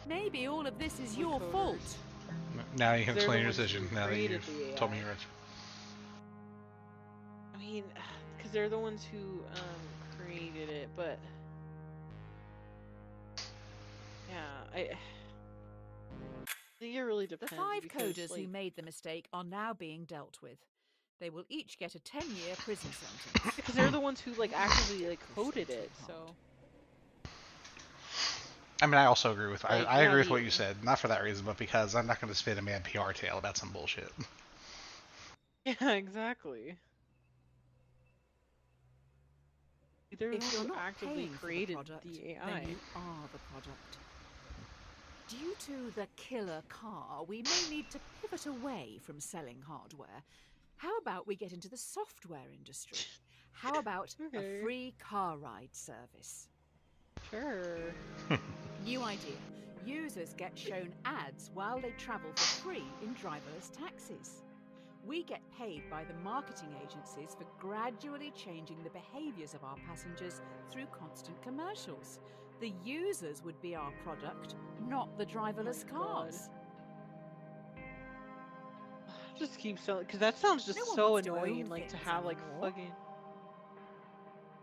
Maybe all of this is The your coders. fault. Now you can They're explain the your ones who decision. Now that created you've the told me AI. your answer. I mean, because they're the ones who created it, but yeah, I think it really The depends. 5 because, coders who like, made the mistake are now being dealt with. They will each get a 10-year prison sentence. Because they're the ones who like actively like You're sure coded too it, hard. so. I mean, I also agree with Like, I yeah, agree with what you said. Not for that reason, but because I'm not going to spin a mad PR tale about some bullshit. Yeah, exactly. They're the If ones you're who not actively paying for the created product, the then AI. you are the product. Due to the killer car, we may need to pivot away from selling hardware. How about we get into the software industry? How about a Okay. free car ride service? Sure. New idea. Users get shown ads while they travel for free in driverless taxis. We get paid by the marketing agencies for gradually changing the behaviours of our passengers through constant commercials. The users would be our product, not the driverless Oh my God. cars. Just keep selling, because that sounds No just one so wants to annoying. own Like to things have like anymore. fucking.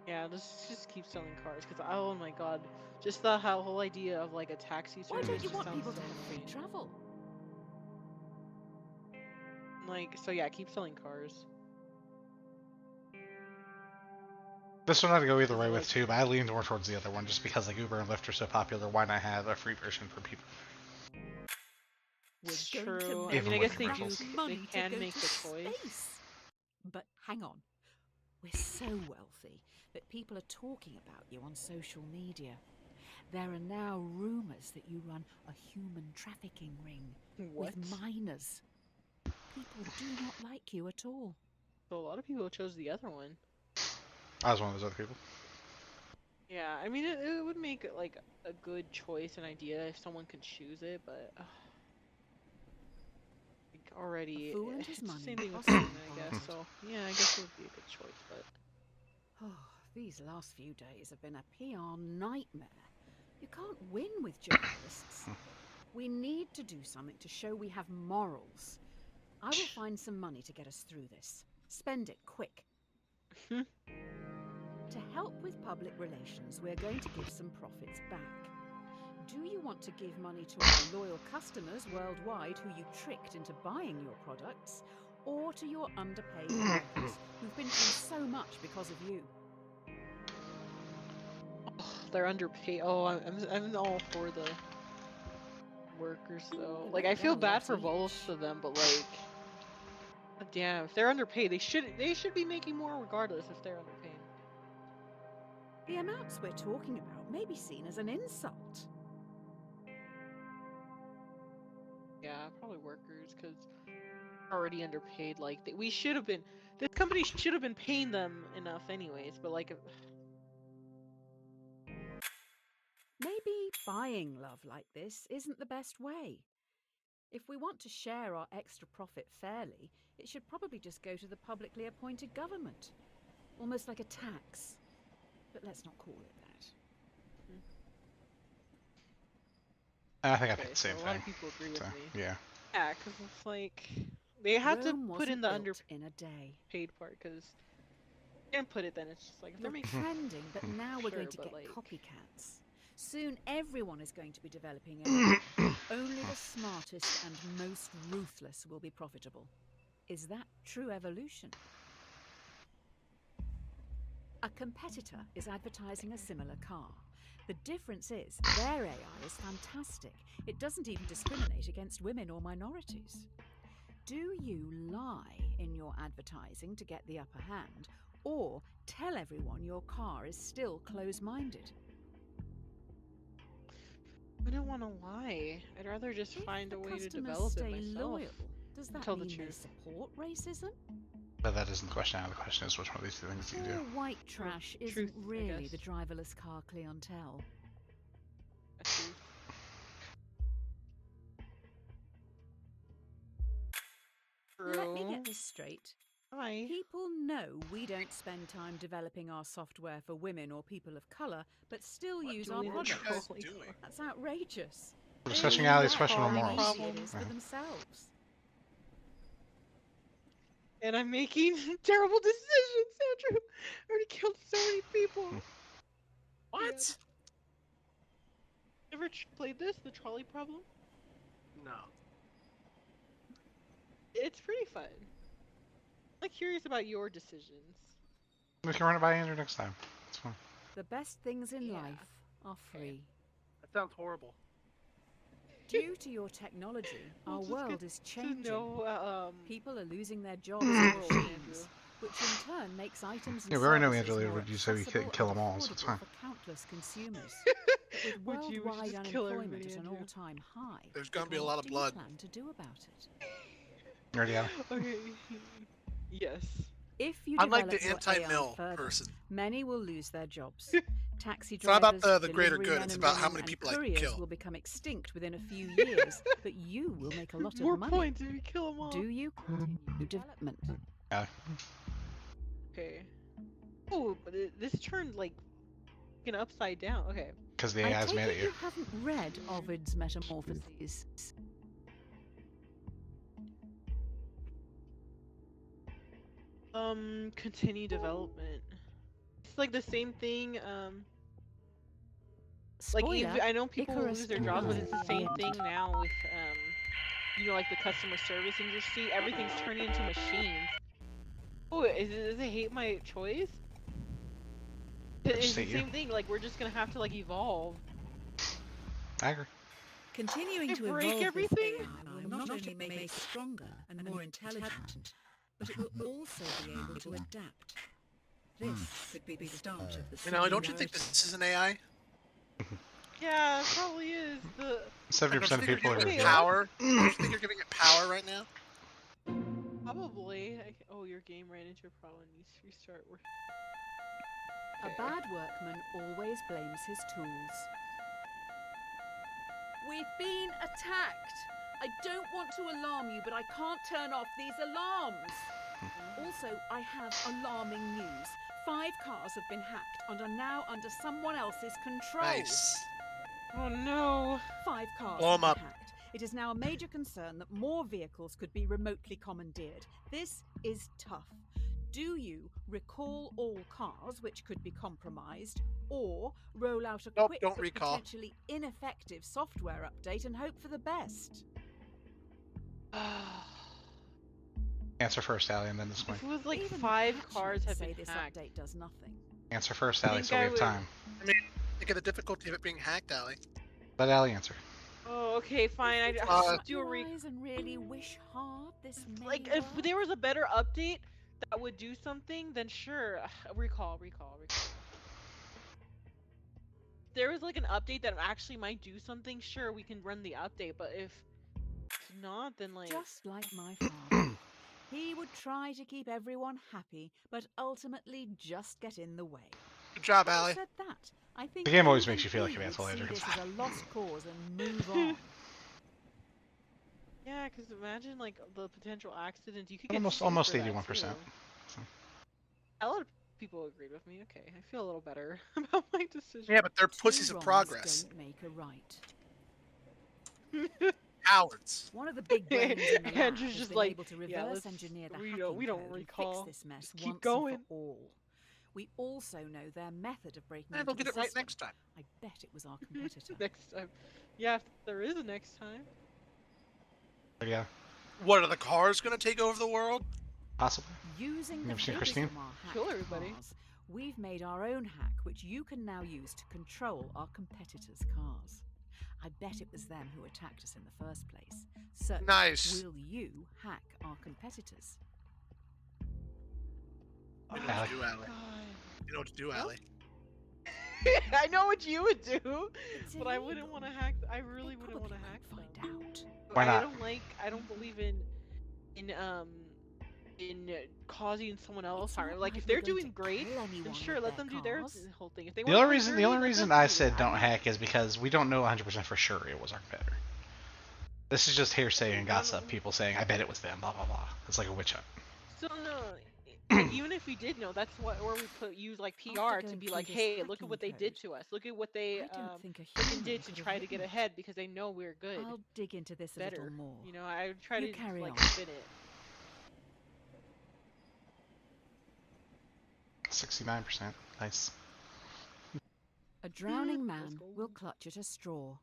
Yeah, just keep selling cars, because oh my God, just the whole idea of like a taxi Why service don't you just want sounds people so to have free annoying. travel? Like, so yeah, keep selling cars. This one I'd go either Is way like, with too, but I lean more towards the other one just because like Uber and Lyft are so popular. Why not have a free version for people? We're it's going true. to I make mean, I Even with guess they do. commercials. They money to can go make to the choice. space. But hang on, we're so wealthy that people are talking about you on social media. There are now rumours that you run a human trafficking ring What? with minors. People do not like you at all. So a lot of people chose the other one. I was one of those other people. Yeah, I mean, it would make like a good choice and idea if someone could choose it, but like already, A fool and his it's the money same thing with are soon women, I guess. borrowed. So yeah, I guess it would be a good choice, but Oh, these last few days have been a PR nightmare. You can't win with journalists. We need to do something to show we have morals. I will find some money to get us through this. Spend it quick. To help with public relations, we're going to give some profits back. Do you want to give money to our loyal customers worldwide who you tricked into buying your products, or to your underpaid workers who've been through so much because of you? they're underpaid. Oh, I'm all for the workers though. They Like won't I get feel a bad lot for both each. of them, but like, damn, if they're underpaid, they should be making more regardless if they're underpaid. The amounts we're talking about may be seen as an insult. Yeah, probably workers, because already underpaid. Like we should have been. This company should have been paying them enough, anyways. But like, Maybe buying love like this isn't the best way. If we want to share our extra profit fairly, it should probably just go to the publicly appointed government. Almost like a tax. But let's not call it that. I think I okay, picked the so same a lot thing. of people agree with So me. yeah. Yeah, because it's like they had to Rome put in wasn't the built in a day. underpaid part, because they didn't put it. Then it's just like if they're You're making trending, but now we're sure, going to but get like, copycats. Soon everyone is going to be developing AI. Only the smartest and most ruthless will be profitable. Is that true evolution? A competitor is advertising a similar car. The difference is their AI is fantastic. It doesn't even discriminate against women or minorities. Do you lie in your advertising to get the upper hand, or tell everyone your car is still close-minded? I don't want to lie. I'd rather just If find the a way to customers develop it stay myself. loyal, does And that tell the mean they truth. support racism? But that isn't the question. Now the question is which one of these two things do you do? Or white trash isn't Truth, I really guess. the driverless car clientele? Truth. Let me True. get this straight. Hi. People know we don't spend time developing our software for women or people of colour, but still use our doing the products. trolley doing? That's outrageous. We're They discussing don't Allie's get question on how morals. easy it Problem. is for themselves. And I'm making terrible decisions, Andrew. I already killed so many people. What? Ever played this, the trolley problem? No. It's pretty fun. I'm curious about your decisions. We can run it by Andrew next time. It's fine. The best things in Yeah. life are free. That sounds horrible. Due to your technology, We'll our just world get is to changing. know, People are losing their jobs to Andrew. machines, which in turn makes items and Yeah, we already know services Angela more would you say we accessible couldn't kill and them all, so it's affordable fine. for countless consumers. But with Would you? We should worldwide just kill unemployment everybody, at an Andrew. all-time high, There's gonna be a what lot of do blood. you plan to do about it? Ready, Allie? Okay. Yes. If you I'm like develop the your anti-mill AI further, person. many will lose their jobs. Taxi It's not about drivers, the greater delivery good, men it's and about how women, many and people I can couriers kill. will become extinct within a few years, but you will make a lot More of money. points if you kill them all. Do you continue development? Allie. Okay. Oh, but this turned like fucking upside down. Okay. Because the I AI's take mad it at you. you haven't read Ovid's Metamorphoses. Continue development. It's like the same thing. Like Spoiler, I know people will Icarus lose their jobs, but it's the dies. same thing now with like the customer service industry. Everything's turning into machines. Oh, does it hate my choice? It's Just the hate you. same thing. Like we're just gonna have to like evolve. I agree. Continuing They to break evolve everything? this AI will not only make it stronger and more intelligent, but it will also be able to adapt. This could be the start of the You know, don't you think this is an AI? Yeah, it probably is. The 70% of people are giving gonna it be power. Don't you think you're giving it power right now? probably. Oh, your game ran into a problem. Needs to restart. A bad workman always blames his tools. We've been attacked. I don't want to alarm you, but I can't turn off these alarms. Also, I have alarming news. 5 cars have been hacked and are now under someone else's control. Nice. Oh no. 5 cars Blow 'em have up. been hacked. It is now a major concern that more vehicles could be remotely commandeered. This is tough. Do you recall all cars, which could be compromised, or roll out a Nope, quick don't but recall. potentially ineffective software update and hope for the best? Answer first, Allie, and then this one. If it was like Even 5 patchers cars have say been this hacked. update does nothing. Answer first, I Allie, think so we I have would- time. Think of the difficulty of it being hacked, Allie. Let Allie answer. Oh, okay, fine. If you I'll shut do a your re. eyes and really wish hard, this may Like if work. there was a better update that would do something, then sure. Recall. If there was like an update that actually might do something, sure, we can run the update. But if not, then like Just like my father. He would try to keep everyone happy, but ultimately just get in the way. Good job, Having Allie. said that, I think The game always even makes you feel like he an would asshole, see Andrew. this It's as a lost cause and move on. yeah, because imagine like the potential accidents. You could get Almost sued for that, 81%. too. A lot of people agreed with me. Okay, I feel a little better about my decision. Yeah, but they're Two pussies of wrongs progress. don't make a right. Cowards. One of the big brains in the lab Andrew's has just been like, able to yeah, reverse let's- engineer the we hacking don't- we don't code and recall. fix this mess Just keep once going. and for all. We also know their method of breaking And into they'll get the it right system. next time. I bet it was our competitor. Next time. Yeah, if there is a next time. Yeah, What, are the cars gonna take over the world? possibly. Using the Never seen figures Christine? from our hacked Kill everybody. cars, we've made our own hack, which you can now use to control our competitors' cars. I bet it was them who attacked us in the first place. So, Nice. will you hack our competitors? You know what to do, Allie. God. You know what to do, Huh? Allie. I know what you would do, It's but I wouldn't illegal. want to hack. I really They wouldn't want probably to hack won't them. find out. Why not? I don't believe in causing someone else It's harm. not Like like if we're they're going doing to great, kill anyone then with sure, let their them do their cars. whole thing. If they The want only to reason dirty, let them I do said that. don't hack is because we don't know 100% for sure it was our competitor. This is just hearsay and gossip. People saying, "I bet it was them." Blah blah blah. It's like a witch hunt. So no, like, even if we did know, that's what where we use like PR After to going be through like, this hey, look at hacking what they did code, to us. Look at what they I don't think a freaking human did to could have try to get written it. ahead because they know we're good, I'll dig into this a better. little more. You know, I would try You to carry like on. spin it. 69%. Nice. A drowning Let's man go. will clutch at a straw.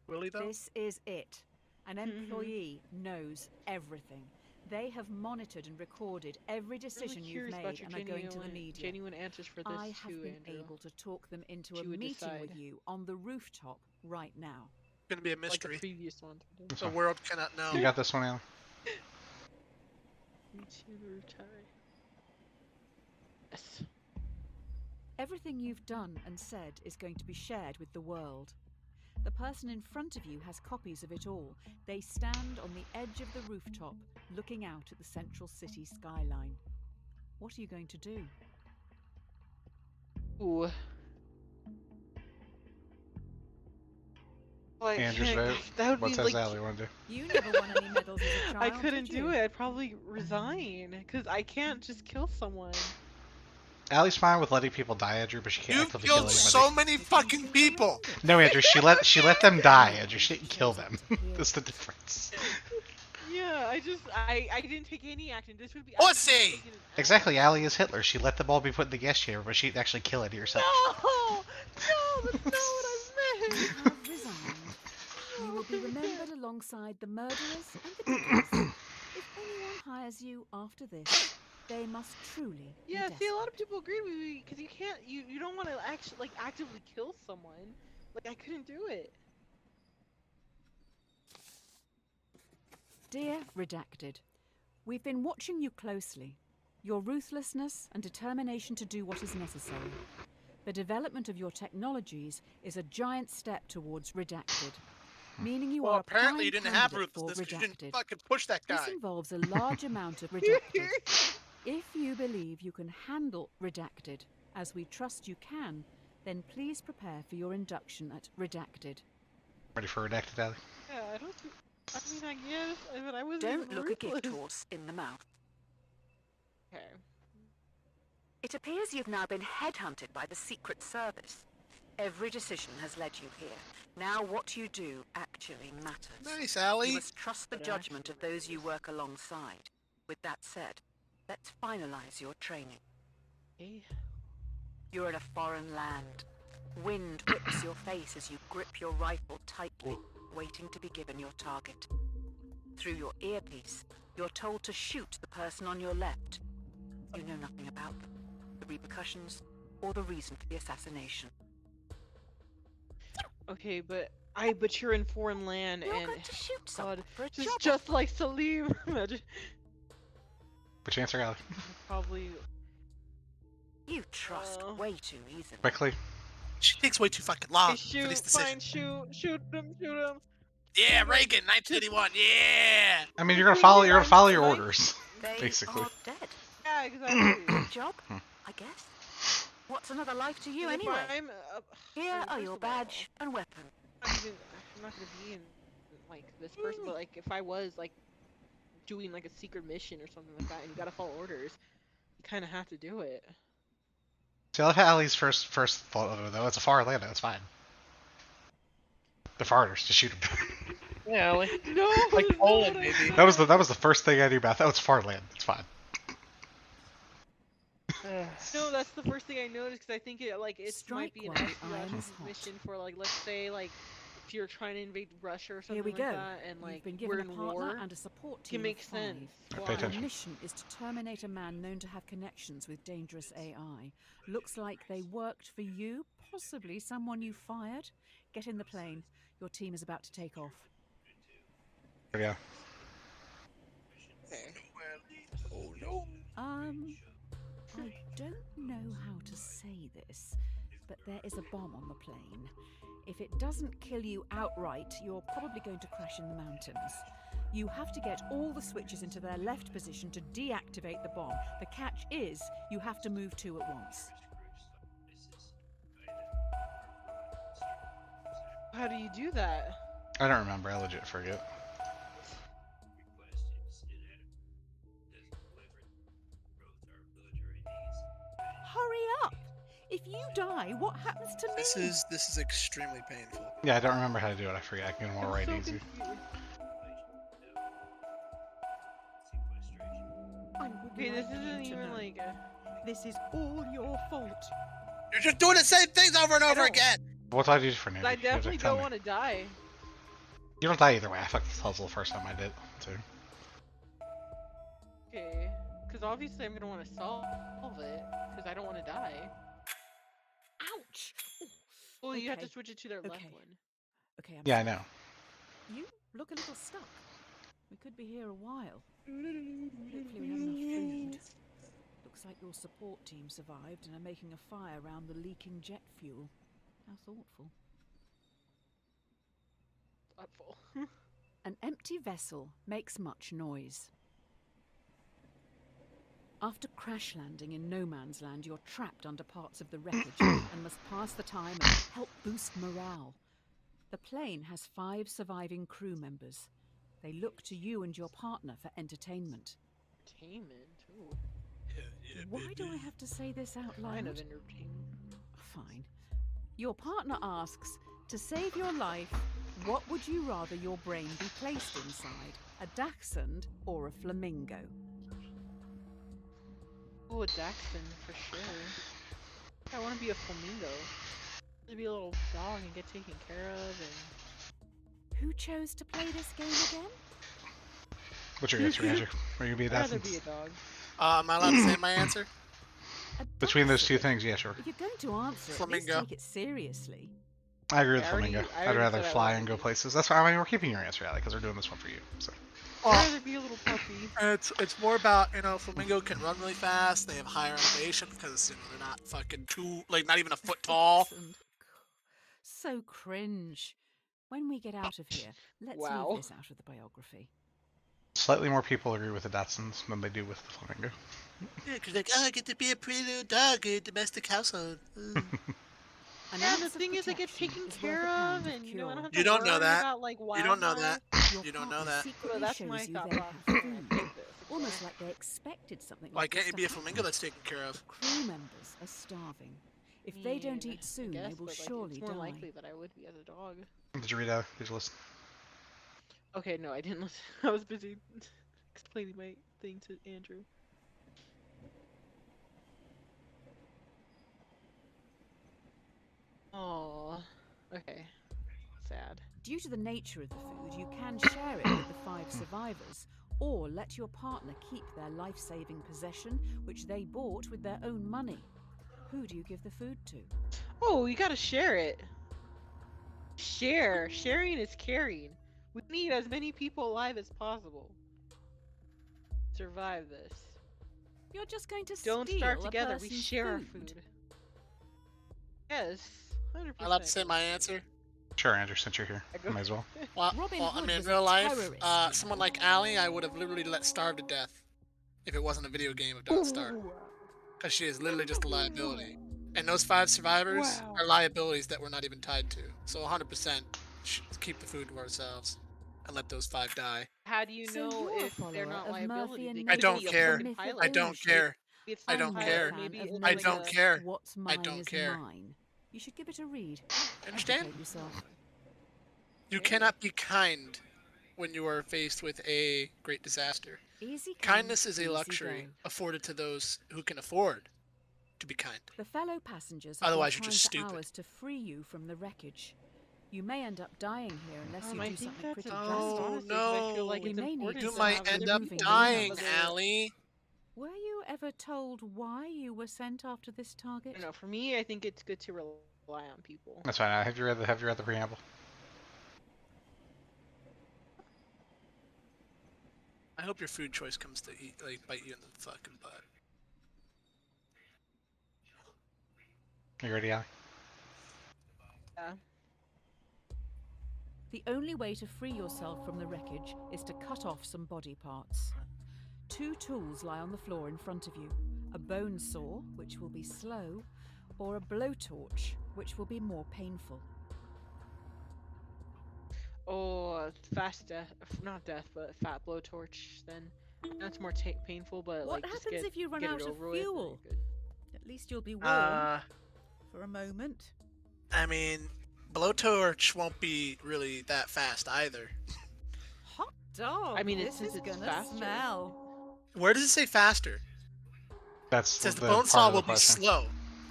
Will he though? This is it. An Mhm. employee knows everything. They have monitored and recorded every I'm decision really you've curious about made your and are going to the media. genuine answers for this I have too, been Andrew. able to talk them into She a would meeting with decide. you on the rooftop right now. It's gonna be a Like the mystery. previous one. That's The fine. world cannot know. You got this one, Allie? Yes. Everything you've done and said is going to be shared with the world. The person in front of you has copies of it all. They stand on the edge of the rooftop, looking out at the central city skyline. What are you going to do? Ooh. Like, Andrew's vote. that would What be does like Allie want to do? You never won any medals as a child. I couldn't did you? do it. I'd probably resign because I can't just kill someone. Allie's fine with letting people die, Andrew, but she can't You actively kill killed anybody. so many fucking people. No, Andrew, she let them die, Andrew. She didn't kill them. That's the difference. Yeah, I didn't take any action. This would be Pussy! actually taking an action. Exactly, Allie is Hitler. She let them all be put in the gas chamber, but she didn't actually kill any herself. No, that's not what I You meant. have resigned. You will be remembered alongside the murderers and the diggers. If anyone hires you after this, they must truly be Yeah, see, a desperate. lot of people agree with me because you don't want to actually actively kill someone. Like I couldn't do it. Dear Redacted, we've been watching you closely. Your ruthlessness and determination to do what is necessary. The development of your technologies is a giant step towards Redacted, meaning you Well, are a apparently you prime didn't have candidate for ruthlessness because you Redacted. didn't fucking push that guy. This involves a large amount of Redacted. If you believe you can handle Redacted, as we trust you can, then please prepare for your induction at Redacted. Ready for redacted, Allie? Yeah, I don't. I mean, I guess, but I wasn't Don't even look a gift ruthless. horse in the mouth. Okay. It appears you've now been headhunted by the Secret Service. Every decision has led you here. Now what you do actually matters. Nice, You Allie. must trust the judgment of those you work alongside. With that said, let's finalize your training. Okay. You're in a foreign land. Wind whips your face as you grip your rifle tightly, waiting to be given your target. Through your earpiece, you're told to shoot the person on your left. You know nothing about them, the repercussions, or the reason for the assassination. Okay, but you're in foreign land You're and going to shoot someone God, for a just job. just like Salim. Imagine. Which answer, Allie? Probably. You trust Oh. way too easily. Quickly. She takes way too fucking long Hey, for shoot, these fine, decisions. shoot him. Yeah, Reagan, 1981. Yeah. I mean, you're gonna follow your orders, They basically. are dead. Yeah, exactly. Job, I guess. What's another life to you If anyway? I'm, Here well, are first your of all, badge and weapon. I'm not gonna be in like this person, but like if I was like doing like a secret mission or something like that, and you gotta follow orders, you kind of have to do it. See, I love how Allie's first thought of it, though. It's a far land, that's fine. The farters, just shoot him. Yeah, Allie. No, Like that's not Poland, what I maybe. said. that was the first thing I knew about that. Oh, it's far land. It's fine. No, that's the first thing I noticed because I think it might be an Strike while the iron espionage is hot. mission for like let's say like if you're trying to invade Russia or something Here we like go. that, and like You've been we're given a in partner war. and a support It team. makes of 5. sense. Pay Why? Your attention. mission is to terminate a man known to have connections with dangerous AI. Looks like they worked for you, possibly someone you fired. Get in the plane. Your team is about to take off. Yeah. Okay. Oh no. I don't know how to say this, but there is a bomb on the plane. If it doesn't kill you outright, you're probably going to crash in the mountains. You have to get all the switches into their left position to deactivate the bomb. The catch is, you have to move 2 at once. How do you do that? I don't remember. I legit forget. Hurry up! If you die, what happens to me? This is extremely painful. Yeah, I don't remember how to do it. I forget. I can I'm more right so easy. confused. I would Okay, this like you isn't to even know. like a... This is all your fault. You're just doing the same things over and over know. again. What do I do for Navy? I definitely Tell don't me. want to die. You don't die either way. I fucked this puzzle the first time I did, too. Okay. Because obviously I'm gonna want to solve it. Because I don't want to die. Ouch! Oh, Well, you have to okay, switch it to their left okay. one. Okay, I'm Yeah, I sorry. know. You look a little stuck. We could be here a while. Hopefully we have enough food. Looks like your support team survived and are making a fire around the leaking jet fuel. How thoughtful. Thoughtful. An empty vessel makes much noise. After crash landing in no man's land, you're trapped under parts of the wreckage and must pass the time and help boost morale. The plane has 5 surviving crew members. They look to you and your partner for entertainment. Entertainment. Ooh. Why do I have to say this out loud? Kind of entertainment. Fine. Your partner asks, to save your life, what would you rather your brain be placed inside? A dachshund or a flamingo? Ooh, a dachshund for sure. I want to be a flamingo. To be a little dog and get taken care of and. Who chose to play this game again? What's your answer, Andrew? Are you gonna be a I'd rather dachshund? be a dog. Am I allowed to say my answer? A Between those two dachshund? things, yeah, sure. If you're going to answer, at least Flamingo. take it seriously. I agree with I already- flamingo. I I'd already rather said I fly wanted and to go be. places. That's why I mean we're keeping your answer, Allie, because we're doing this one for you. So I'd rather be a little puppy. It's more about, flamingo can run really fast. They have higher elevation because they're not fucking not even a foot tall. Dachshund. So cringe. When we get out of here, let's Wow. leave this out of the biography. slightly more people agree with the dachshunds than they do with the flamingo. Yeah, because I get to be a pretty little dog in a domestic household. An Yeah, ounce the of thing is, I get protection taken is worth care a pound of, and I don't cure. have to You don't know worry that. about like You don't know wildlife. that. Your You don't know partner that. secretly Well, that's shows my you thought they process have when I food, did this. almost like they expected something Why like can't this you be to a flamingo happen. that's taken care of? Crew members are starving. If they don't mean, eat soon, I guess, they will but, like, surely it's more die. likely that I would be as a dog. Did you read out? Did you listen? Okay, no, I didn't listen. I was busy explaining my thing to Andrew. Oh, okay. Sad. Due to the nature of the food, you can share it with the 5 survivors, or let your partner keep their life-saving possession, which they bought with their own money. Who do you give the food to? Oh, you gotta share it. Share. Sharing is caring. We need as many people alive as possible. Survive this. You're just going to Don't steal starve a together. We person's share our food. food. Yes, 100%. Am I allowed to say my answer? Sure, Andrew, since you're here, I go- might as well. Well, Robin I Hood mean, in was a real life, terrorist. someone like Allie, I would have literally let starve to death if it wasn't a video game of Don't Starve. Because she is literally just a liability. And those 5 survivors Wow. are liabilities that we're not even tied to. So 100% keep the food to ourselves and let those 5 die. How do you So know you're a if they're follower not of Murphy liability? and They I could don't be a care. fucking myth of pilot. I don't ownership. care. Maybe it's I not don't pilot, care. Maybe Fan of it's I like don't a... care. What's I mine don't is care. mine. You should give it a read. Understand? Educate yourself. You Okay. cannot be kind when you are faced with a great disaster. Easy come, Kindness is a easy luxury go. afforded to those who can afford to be kind. The fellow passengers have Otherwise, been you're trying just for stupid. hours to free you from the wreckage. You may end up dying here unless you I do think something that's pretty a drastic. Oh, honestly, 'cause I feel like no. it's We may need important You to to might have end other up moving people dying, for the- Allie. Were you ever told why you were sent after this I target? don't know. For me, I think it's good to rely on people. That's fine. Have you read the preamble? I hope your food choice comes to bite you in the fucking butt. Are you ready, Allie? Yeah. The only way to free yourself from the wreckage is to cut off some body parts. 2 tools lie on the floor in front of you. A bone saw, which will be slow, or a blowtorch, which will be more painful. Oh, fast death. Not death, but fat blowtorch. Then that's more painful, but What like just happens get, if you run get out it of over with, and fuel? you're good. At least you'll be warm for a moment. I mean, blowtorch won't be really that fast either. Hot dog! I mean, this since is it's gonna faster. smell. Where does it say faster? That's It says the the bone part saw of the will be question. slow.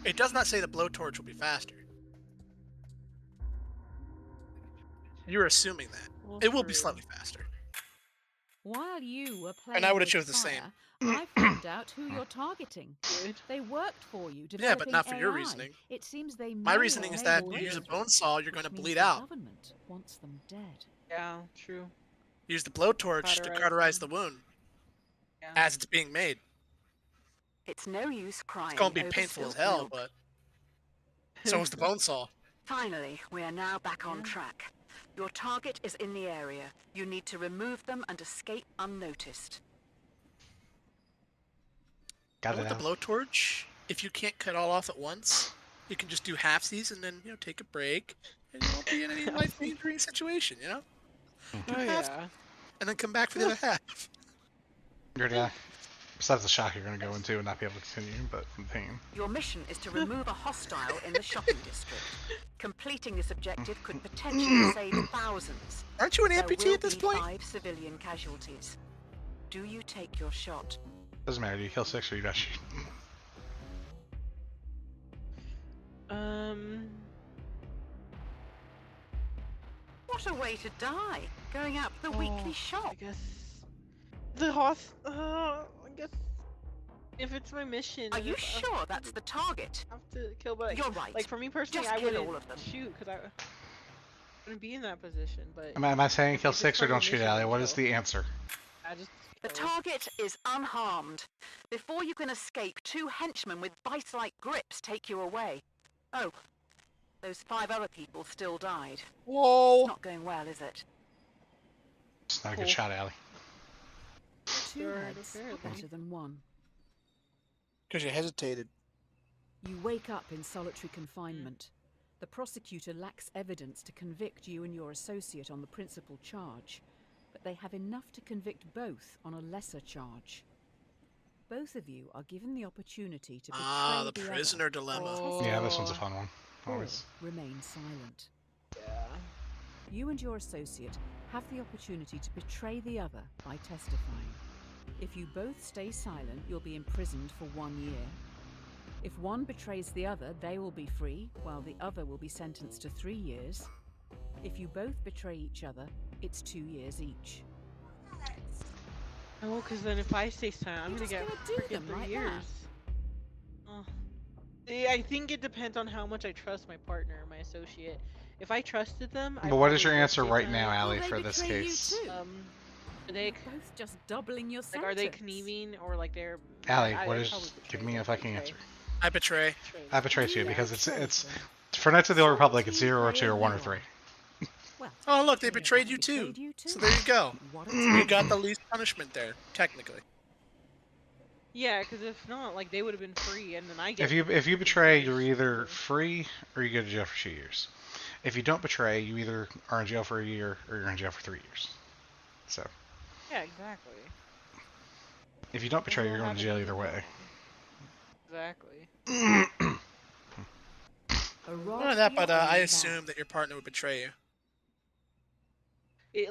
It does not say the blowtorch will be faster. You're assuming that. Well, It will be true. slightly faster. While you were And playing I would've with chose the same. fire, I found out who you're targeting. Good. They worked for you, Yeah, but developing not for your AI. reason. It seems they My may reasoning have is made that a you use a breakthrough, bone saw, you're going to which bleed means the out. government wants them dead. Yeah, true. Use the blowtorch to Cauterize cauterize the them. wound Yeah. as it's being made. It's no use It's crying going to be over painful as spilt hell, milk. but so is the bone saw. Finally, we are now back on Yeah. track. Your target is in the area. You need to remove them and escape unnoticed. Got And it with the out. blowtorch, if you can't cut all off at once, you can just do halfsies and then, take a break, and you won't be in any life-endangering situation, Do Oh half, yeah. and then come back for the other half. You're gonna, besides the shock you're gonna go into and not be able to continue, but from pain. Your mission is to remove a hostile in the shopping district. Completing this objective could potentially save thousands. Aren't you an There amputee will at this be point? 5 civilian casualties. Do you take your shot? Doesn't matter. Do you kill 6 or you dash shoot? What a way to die! Going out for the weekly I shop. guess the host. I guess if it's my mission. Are and you if sure that's the target? I have to kill, but You're right. like for me personally, Just I kill wouldn't all of them. shoot because I wouldn't be in that position. But Am I saying kill if it's 6 or for my don't shoot, mission, Allie? then What is kill. the answer? I just The kill. target is unharmed. Before you can escape, 2 henchmen with vice-like grips take you away. Oh, those 5 other people still died. Whoa! Not going well, is it? It's not a Cool. good shot, Allie. 2 Sure, heads okay, are then. better than 1. Because you hesitated. You wake up in solitary confinement. The prosecutor lacks evidence to convict you and your associate on the principal charge, but they have enough to convict both on a lesser charge. Both of you are given the opportunity to betray The the prisoner other. dilemma. Oh. Yeah, this one's a fun one. Or Always. remain silent. Yeah. You and your associate have the opportunity to betray the other by testifying. If you both stay silent, you'll be imprisoned for 1 year. If one betrays the other, they will be free, while the other will be sentenced to 3 years. If you both betray each other, it's 2 years each. No, because then if I stay silent, I'm You're gonna just get gonna do freaking them 3 like years. that. Oh. I think it depends on how much I trust my partner, my associate. If I trusted them, I But what is probably your would answer stay right now, silent. Allie, Will they for this betray you case? too? Are they You're both just doubling your like sentence. are they conniving or like they're? Allie, I- what I'd is? probably Give betray me a them, fucking betray. answer. I betray. Betray. I betray you You because betrayed it's them. for Knights of the Old Republic. It's Some 0 or team 2 or 1 or player 3. you are. Well, Oh, look, they Trinity betrayed you too. betrayed you too. So there you go. What a You team. got the least punishment there, technically. Yeah, because if not, like they would have been free, and then I get. If you betray, you're punished either for- free or you go to jail for 2 years. If you don't betray, you either are in jail for a year or you're in jail for 3 years. So Yeah, exactly. if you don't betray, That's you're what going to jail happens either in way. Exactly. A rod Not that, for but your I own assume back. that your partner would betray you.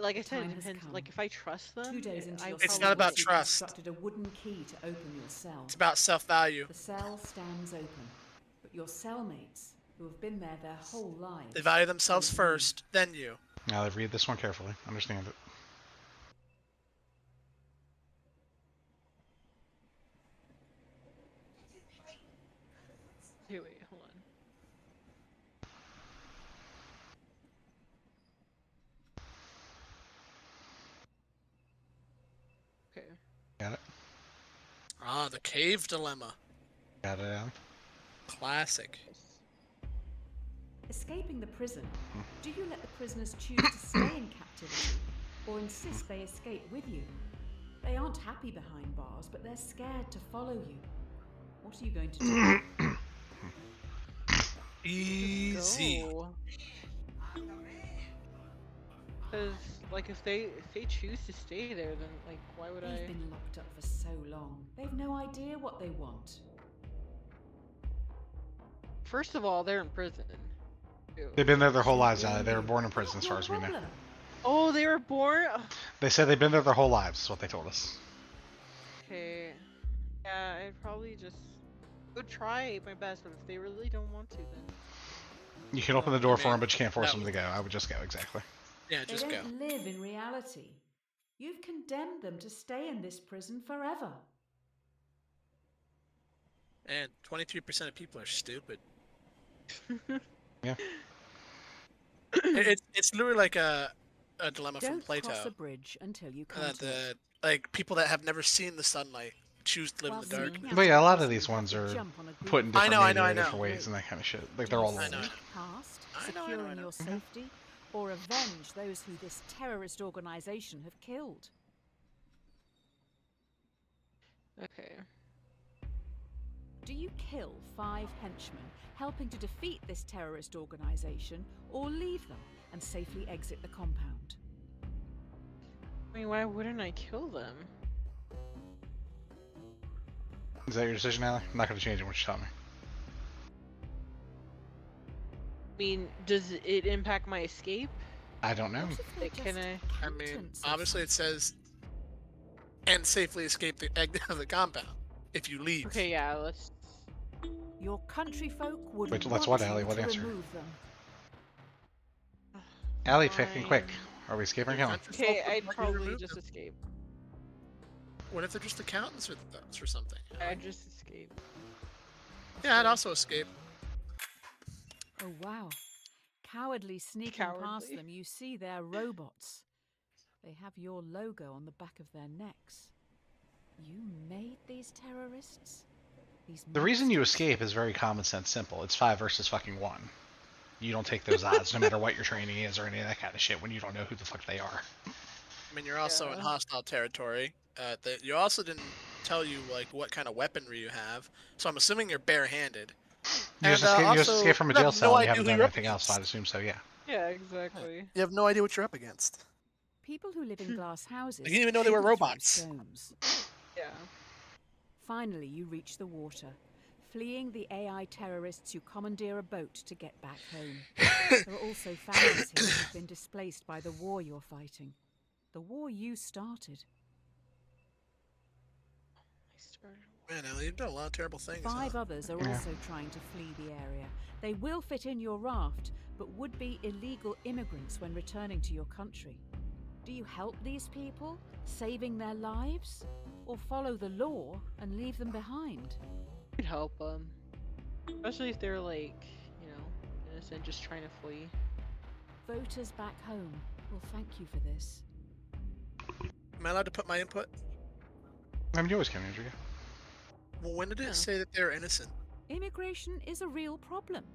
Like I said, Time it has depends. come. Like if I trust them, 2 days into I your It's probably not about would. you've trust. constructed a wooden key to open your cell. It's about self-value. The cell stands open, but your cellmates, who have been there their whole lives, They value themselves won't first, then you. Now, read this one carefully. Understand it. Here, wait, hold on. Okay. Got it. Ah, the cave dilemma. Got it, Allie. Classic. Escaping the prison, do you let the prisoners choose to stay in captivity or insist they escape with you? They aren't happy behind bars, but they're scared to follow you. What are you going to do? Easy. Because like if they choose to stay there, then like why would They've I? been locked up for so long. They've no idea what they want. First of all, they're in prison. Ew. They've been there their whole lives, Blame Allie. They were you. born in prison, Not as far your as we know. problem. Oh, they were born. Ugh. They said they've been there their whole lives. Is what they told us. Okay. Yeah, I'd probably just would try my best, but if they really don't want to, then You can open the door I for mean, them, but you can't force no. them to go. I would just go, exactly. Yeah, They just go. don't live in reality. You've condemned them to stay in this prison forever. And 23% of people are stupid. Yeah. It's literally like a dilemma from Don't Plato. cross a bridge until you come That to it. like people that have never seen the sunlight choose to live While in the dark. sneaking out But of yeah, a lot of prison, these you have ones to are jump on a group put in of different I media know, in I different know. ways and that kind of shit. Like Do they're you all I old. know. sneak past, I know, securing I know. your safety, or avenge those who this terrorist organization have killed? Okay. Do you kill 5 henchmen helping to defeat this terrorist organization, or leave them and safely exit the compound? I mean, why wouldn't I kill them? Is that your decision, Allie? I'm not going to change it what you tell me. I mean, does it impact my escape? I don't know. What if they're Like, can just I- I mean, accountants or obviously it something? says, and safely escape the exit of the compound if you leave. Okay, yeah, let's. Your country folk would Wait, want let's what, Allie? you What to answer? remove them. Allie, fucking quick. Fine. Are we escaping or Your killing? country folk Okay, would I'd want you to probably remove just them. escape. What if they're just accountants for something? I'd just escape. Yeah, I'd also escape. Oh wow. Cowardly sneaking past Cowardly. them, you see they're robots. They have your logo on the back of their necks. You made these terrorists? These The reason you monsters? escape is very common sense simple. It's 5 versus fucking 1. You don't take those odds no matter what your training is or any of that kind of shit when you don't know who the fuck they are. I mean, you're also in Yeah. hostile territory. You also didn't tell you like what kind of weaponry you have, so I'm assuming you're barehanded. You just escape from a you jail have cell no and you idea haven't who done you're up anything else, so I'd against. assume so, yeah. Yeah, exactly. You have no idea what you're up against. People who live in glass houses. didn't even know they were shouldn't throw robots. stones. Yeah. Finally, you reach the water, fleeing the AI terrorists who commandeer a boat to get back home. There are also families here who've been displaced by the war you're fighting. The war you started. I started. Man, Ellie, you've done a lot of terrible things. 5 Huh? others are Yeah. also trying to flee the area. They will fit in your raft, but would be illegal immigrants when returning to your country. Do you help these people, saving their lives? Or follow the law and leave them behind? I'd help them. Especially if they're like, you know, innocent, just trying to flee. Voters back home will thank you for this. Am I allowed to put my input? I mean, you always can, Andrew. Well, when did it Yeah. say that they're innocent? Immigration is a real problem.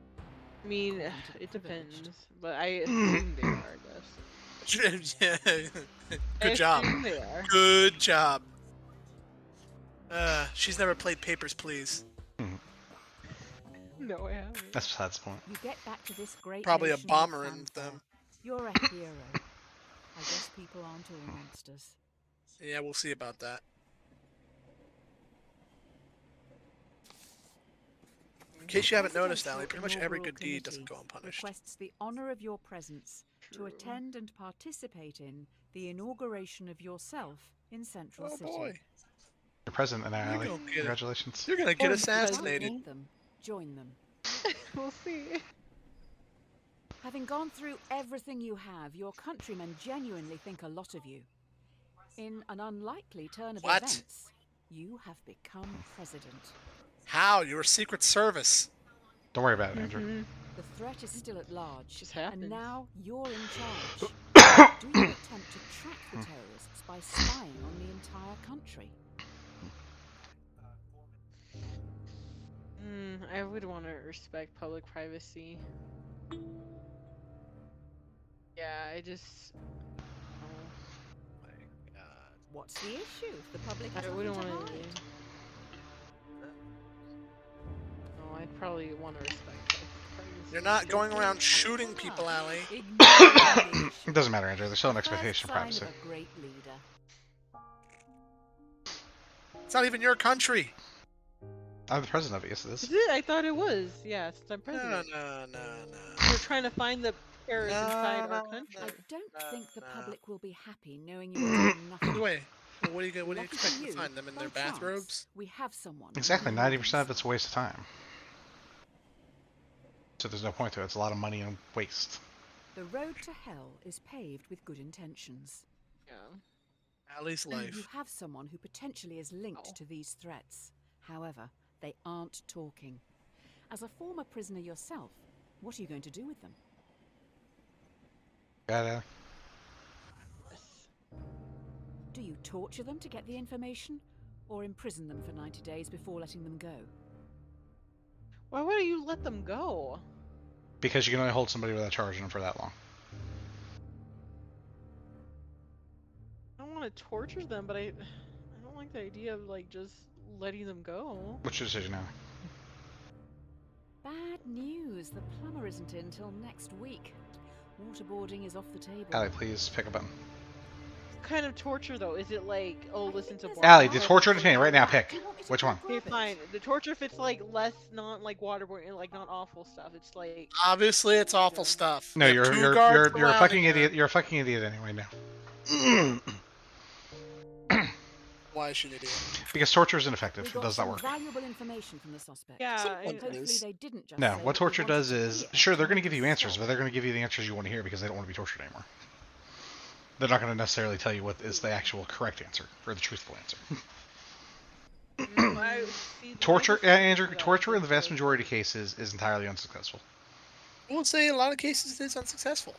I mean, According to the it privileged. depends, but I assume they are, I guess. Yeah. I Good job. assume they are. Good job. She's never played Papers, Please. No, I haven't. That's besides the point. You get back to this great Probably a nation with bomber in fanfare. them. You're a hero. I guess people aren't all monsters. Yeah, we'll see about that. In case you haven't noticed, Allie, pretty much every good deed doesn't go unpunished. Requests the honor of your presence to attend and participate in the inauguration of yourself in Central Oh City. boy, You're president now, You Allie. go get it. Congratulations. you're gonna get Oh, assassinated. Don't meet them, join them. We'll see. Having gone through everything you have, your countrymen genuinely think a lot of you. In an unlikely turn of What? events, you have become president. How? You're a Secret Service. Don't worry about it, Andrew. Mhm. The threat is still at large, Just happens. and now you're in charge. Do you attempt to track the terrorists by spying on the entire country? I would want to respect public privacy. Yeah, I just. Oh, What's the issue? The public I has wouldn't nothing want to to. hide. No, I'd probably want to respect public privacy. You're not going around shooting people, Allie. Ignore the issue. It doesn't matter, Andrew. There's still an The first expectation of sign privacy. of a great leader. It's not even your country. I'm the president of it. Yes, it is. Is it? I thought it was. Yeah, since I'm No, president. no. We're trying to find the terrorists inside our country. I don't think the no. public will be happy knowing you're doing nothing. Wait, what do you Lucky expect for to you, find them in their by chance, bathrobes? We have someone. Exactly. who 90% of knows. it's a waste of time. So there's no point to it. It's a lot of money and waste. The road to hell is paved with good intentions. Yeah. Allie's You life. have someone who potentially is linked to these threats. However, they aren't talking. As a former prisoner yourself, what are you going to do with them? Gotta. Yes. Do you torture them to get the information, or imprison them for 90 days before letting them go? Why would you let them go? Because you can only hold somebody without charging them for that long. I don't want to torture them, but I don't like the idea of like just letting them go. What's your decision now? Bad news. The plumber isn't in till next week. Waterboarding is off the table. Allie, please pick a button. What kind of torture though? Is it like, oh, listen to Allie, Barbara the torture Streisand? entertainment right now. Pick. Do you want me to Which one? grab Okay, it? fine. The torture if it's like less, not like waterboarding, like not awful stuff. It's like Obviously, it's awful stuff. No, You have you're two you're guards you're you're a surrounding fucking her. idiot. You're a fucking idiot anyway now. Why is she an idiot? Because torture is We ineffective. It got does not some work. valuable information from the suspect. yeah. Sometimes Hopefully is. they didn't just No, say what what we torture wanted does to is, hear. sure, they're going to Make give you us answers, stop. but they're going to give you the answers you want to hear because they don't want to be tortured anymore. They're not going to necessarily tell you what is the actual correct answer or the truthful answer. Torture, Andrew, torture in the vast majority of cases is entirely unsuccessful. I will say in a lot of cases it is unsuccessful,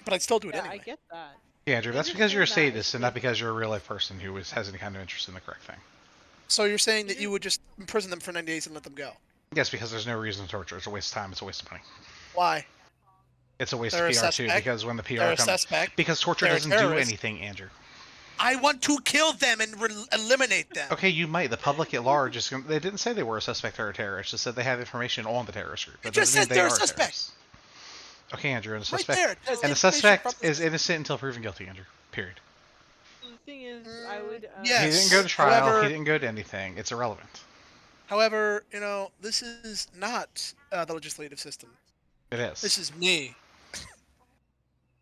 but I'd still do it Yeah, anyway. I get that. Yeah, Andrew, I that's because you're a understand that. sadist and not because you're a real life person who has any kind of interest in the correct thing. So you're saying that you would just imprison them for 90 days and let them go? Yes, because there's no reason to torture. It's a waste of time. It's a waste of money. Why? It's a waste They're a of PR too, suspect. because when the PR They're a comes, suspect. because torture They're a doesn't do terrorist. anything, Andrew. I want to kill them and eliminate them. Okay, you might. The public at large is going. They didn't say they were a suspect or a terrorist. Just said they have information on the terrorist group. That It just doesn't mean says they're a are suspect. terrorists. Okay, Andrew, and the Right suspect there, it has and the information suspect from the is innocent until proven guilty, Andrew. Period. The thing is, I would. yes. He didn't go to trial. However- He didn't go to anything. It's irrelevant. However, you know, this is not the legislative system. It is. This is me.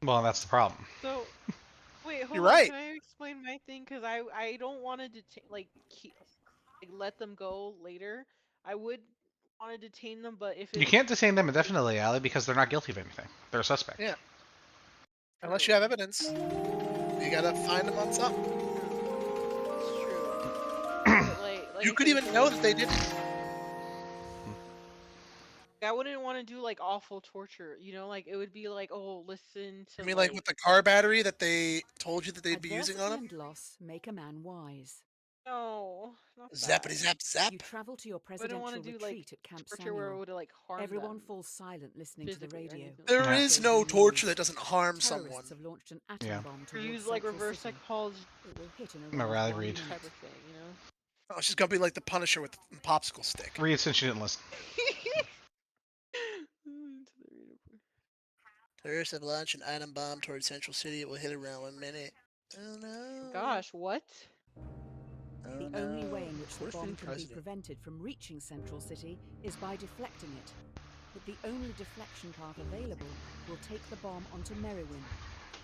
Well, that's the problem. So, wait, hold You're on. right. Can I explain my thing? Because I don't want to let them go later. I would want to detain them, but if You it's can't detain them indefinitely, Allie, because they're not guilty of anything. They're a suspect. Yeah. Unless you have evidence. You gotta find them on something. It's true. But, like You I could said, even if it know was- that they didn't. I wouldn't want to do like awful torture. You know, like it would be like, oh, listen to. I mean, like with the car battery that they told you that they'd be Adversity using on him? and loss make a man wise. No, not Zappity that. zap zap. You travel to your I wouldn't presidential want to do like retreat at Camp torture where it Samuel. would like harm Everyone them. falls silent listening to the physically or radio. anything like There Yeah. is no torture that doesn't harm someone. Terrorists have launched an atom Yeah. bomb Or towards use like Central reverse City. psychology It will hit in No, around Riley 1 Reid. minute. type of thing, you know. Oh, she's gonna be like the Punisher with the popsicle stick. Read since you didn't listen. Terrorists have launched an atom bomb towards Central City. It will hit around 1 minute. Oh no. Gosh, what? Oh, The no. only way in which the Where's the bomb new can be president? prevented from reaching Central City is by deflecting it. But the only deflection path available will take the bomb onto Merriwin,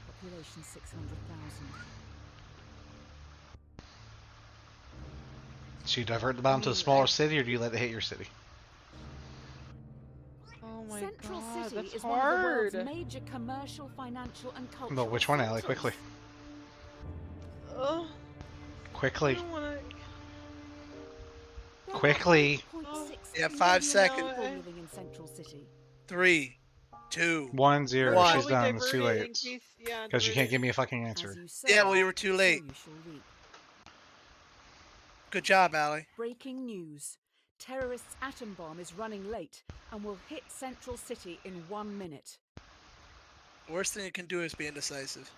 population 600,000. So you divert the bomb to a smaller city, or do you let it hit your city? Oh my Central god, City that's is hard. one of the world's major commercial, financial, and cultural Well, which one, Allie? centers. Quickly. Ugh, I Quickly. don't wanna... There are Quickly. 8.6 You have 5 million seconds. people living in Central City. 3, 2. 1-0. One. She's Probably done. It's too divert it late. in case- yeah, Because you divert can't it. give me a fucking As answer. you sow, Yeah, well, you were too so late. you shall reap. Good job, Allie. Breaking news. Terrorists' atom bomb is running late and will hit Central City in 1 minute. Worst thing you can do is be indecisive.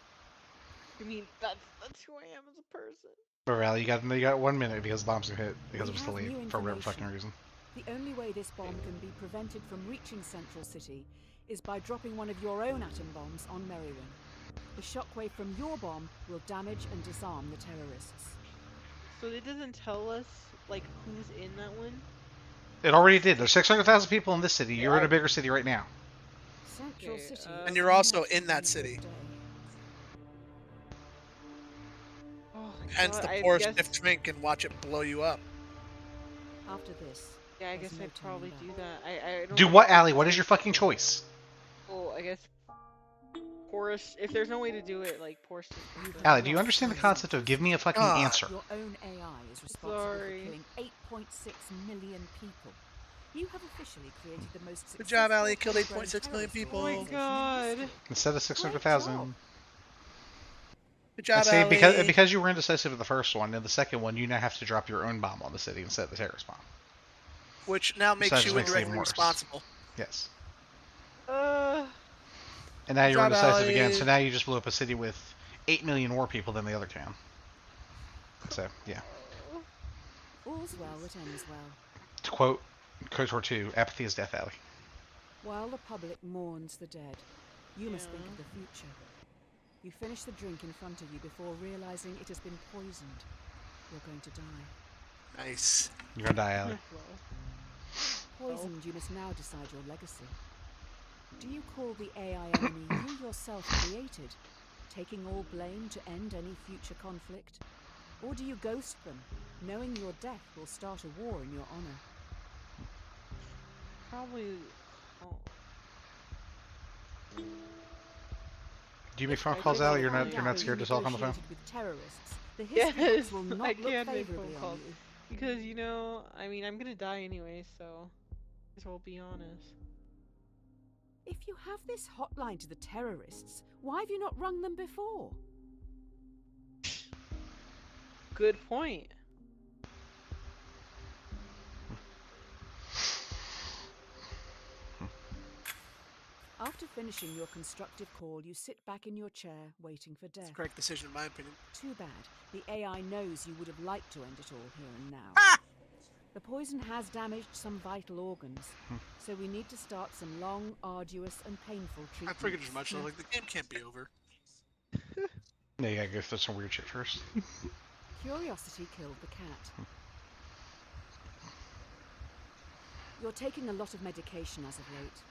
I mean, that's who I am as a person. But Riley, you got 1 minute because the bomb's gonna hit because it was We have delayed new for whatever information. fucking reason. The only way this bomb can be prevented from reaching Central City is by dropping one of your own atom bombs on Merriwin. The shockwave from your bomb will damage and disarm the terrorists. So it doesn't tell us like who's in that one. It already did. There's 600,000 people in this city. You're in a bigger city right now. Central Okay, City. And is you're also not in that a city. day. Oh, Hence God, the I pour guess- sniff drink and watch it blow you up. After this, Yeah, I there's guess no I'd turning probably back. do that. I don't Do like what, the- Allie? What is your fucking choice? Oh, I guess Porous. If there's no way to do it, like Porous just puts it. Allie, do you understand the concept of give me a fucking God. answer? Your own AI is responsible Sorry. for killing 8.6 million people. You have officially created the most Good job, successful Allie. You killed homegrown 8.6 million terrorist people. Oh my organization in God. history. Instead of 600,000. Good job, See, Allie. because you were indecisive in the first one, in the second one, you now have to drop your own bomb on the city instead of the terrorist bomb. Which now So that makes just you makes it even indirectly worse. responsible. Yes. Uh. And now Good you're job, indecisive again, Allie. so now you just blew up a city with 8 million more people than the other town. So, yeah. All's well that ends well. To quote KOTOR 2, apathy is death, Allie. While the public mourns the dead, you must think Yeah. of the future. You finish the drink in front of you before realizing it has been poisoned. You're going to die. Nice. You're gonna die, Allie. Poisoned, you must now decide your legacy. Do you call the AI enemy you yourself created, taking all blame to end any future conflict? Or do you ghost them, knowing your death will start a war in your honor? Probably. Oh. Do you make phone I calls, think Allie? I'll You're probably not scared to talk on the phone? With terrorists, the history Yes, books will not I look can make favorably phone on calls. you. Because, you know, I mean, I'm gonna die anyway, so. Might as well be honest. If you have this hotline to the terrorists, why have you not rung them before? Good point. After finishing your constructive call, you sit back in your chair, waiting for It's the death. correct decision, in my opinion. Too bad. The AI knows you would have liked to end it all here and now. Ah! The poison has damaged some vital organs, so we need to start some long, arduous, and painful I treatments. figured as much. I was like, the game can't be over. Yeah, you gotta go through some weird shit first. Curiosity killed the cat. You're taking a lot of medication as of late.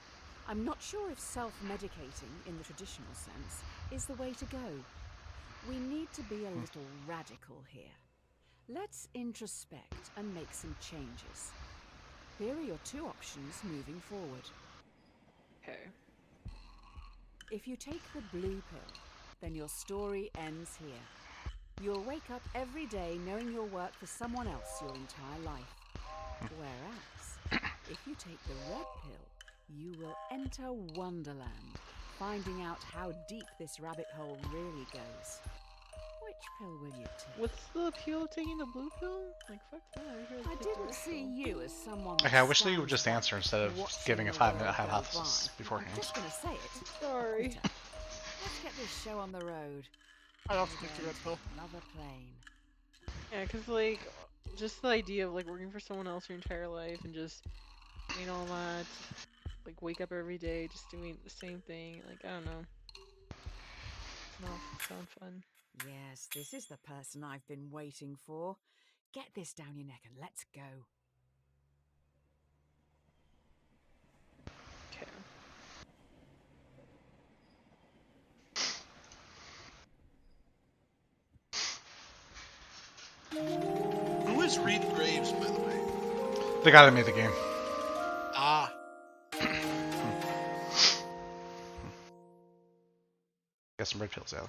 I'm not sure if self-medicating, in the traditional sense, is the way to go. We need to be a little radical here. Let's introspect and make some changes. Here are your two options moving forward. Okay. If you take the blue pill, then your story ends here. You'll wake up every day knowing you'll work for someone else your entire life. Whereas, if you take the red pill, you will enter Wonderland, finding out how deep this rabbit hole really goes. Which pill will you take? What's the appeal of taking the blue pill? Like, fuck that. I'd rather I take the didn't red see pill. you as someone. Okay, I wish that you that would just stands answer instead of watching giving a the 5-minute world go hypothesis by. beforehand. I'm just gonna say it. Sorry. Peter, let's get this show on the road. I also take the red pill. Another plane. Yeah, because, like, just the idea of, like, working for someone else your entire life and just doing all that, like, wake up every day just doing the same thing, like, I don't know. It's not sound fun. Yes, this is the person I've been waiting for. Get this down your neck and let's go. Okay. Who is Reed Graves, by the way? The guy that made the game. Ah. Got some red pills, Allie.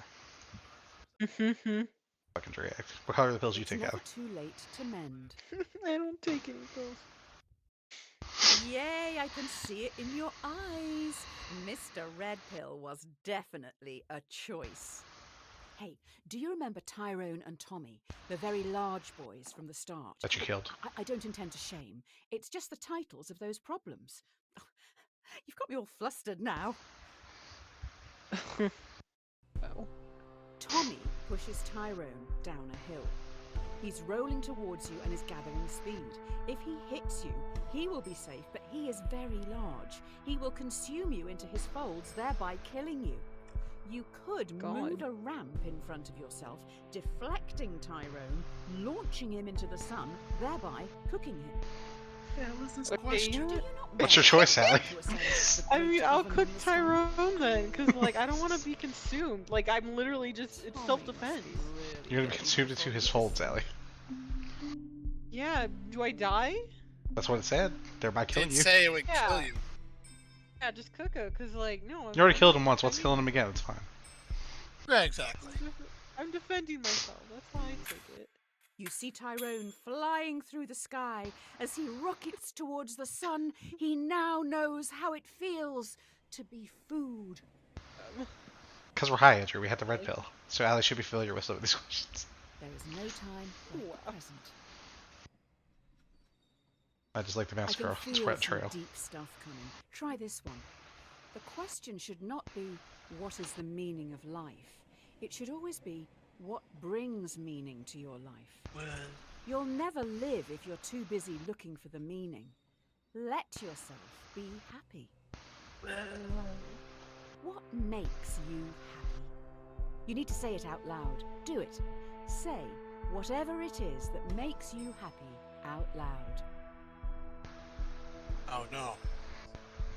Mm-hmm. Fucking react. What color are the pills you It's take, never Allie? too late to mend. I don't take any pills. Yay, I can see it in your eyes. Mr. Red Pill was definitely a choice. Hey, do you remember Tyrone and Tommy, the very large boys from the start? That you killed. I don't intend to shame. It's just the titles of those problems. You've got me all flustered now. Oh. Tommy pushes Tyrone down a hill. He's rolling towards you and is gathering speed. If he hits you, he will be safe, but he is very large. He will consume you into his folds, thereby killing you. You could move a ramp in front of yourself, deflecting Tyrone, launching him into the sun, thereby cooking him. Yeah, what's this Okay, question? you know Do what? you not What's your want choice, Allie? to ascend the I mean, great I'll oven cook in the sky? Tyrone then, because, like, I don't want to be consumed. Like, I'm literally just, it's Tommy self-defense. must be really You're gonna be getting consumed into his focused. folds, Allie. Yeah, do I die? That's what it said. Thereby killing Didn't you. say it would Yeah. kill you. Yeah, just Coco, cause like no, You already I'm killed him once. What's defending killing him again? It's fine. Yeah, exactly. I'm defending myself. That's how I take it. You see Tyrone flying through the sky as he rockets towards the sun. He now knows how it feels to be food. Because we're high, Andrew. We had the red pill. So Allie should be familiar with some of these questions. There is no time like the Wow. present. I just like the mouse I can girl. feel Sweat some trail. deep stuff coming. Try this one. The question should not be, what is the meaning of life? It should always be, what brings meaning to your life? Well, You'll never live if you're too busy looking for the meaning. Let yourself be happy. What makes you happy? You need to say it out loud. Do it. Say whatever it is that makes you happy out loud. oh no.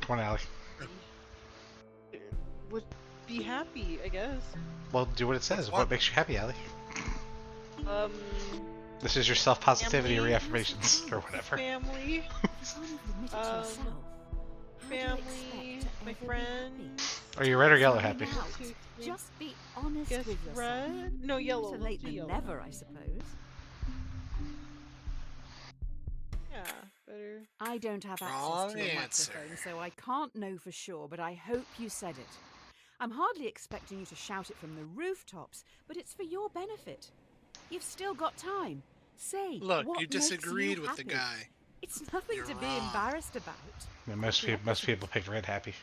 Come on, Allie. Would be happy, I guess. Well, do what it says. What makes you happy, Allie? Um, This is your self-positivity Family. reaffirmations or whatever. family, You can't even admit it to yourself. How do you family, expect to my ever be friends. Are you red or yellow Say happy? it out. Two, three. Just be honest Guess with yourself. red? No, yellow. Better Let's late do than yellow. never, I suppose. Yeah, better. I don't have Wrong access to your answer. microphone, so I can't know for sure, but I hope you said it. I'm hardly expecting you to shout it from the rooftops, but it's for your benefit. You've still got time. Say, Look, what you makes disagreed you with the happy? guy. It's nothing You're to be wrong. embarrassed about. Yeah, most people picked red happy.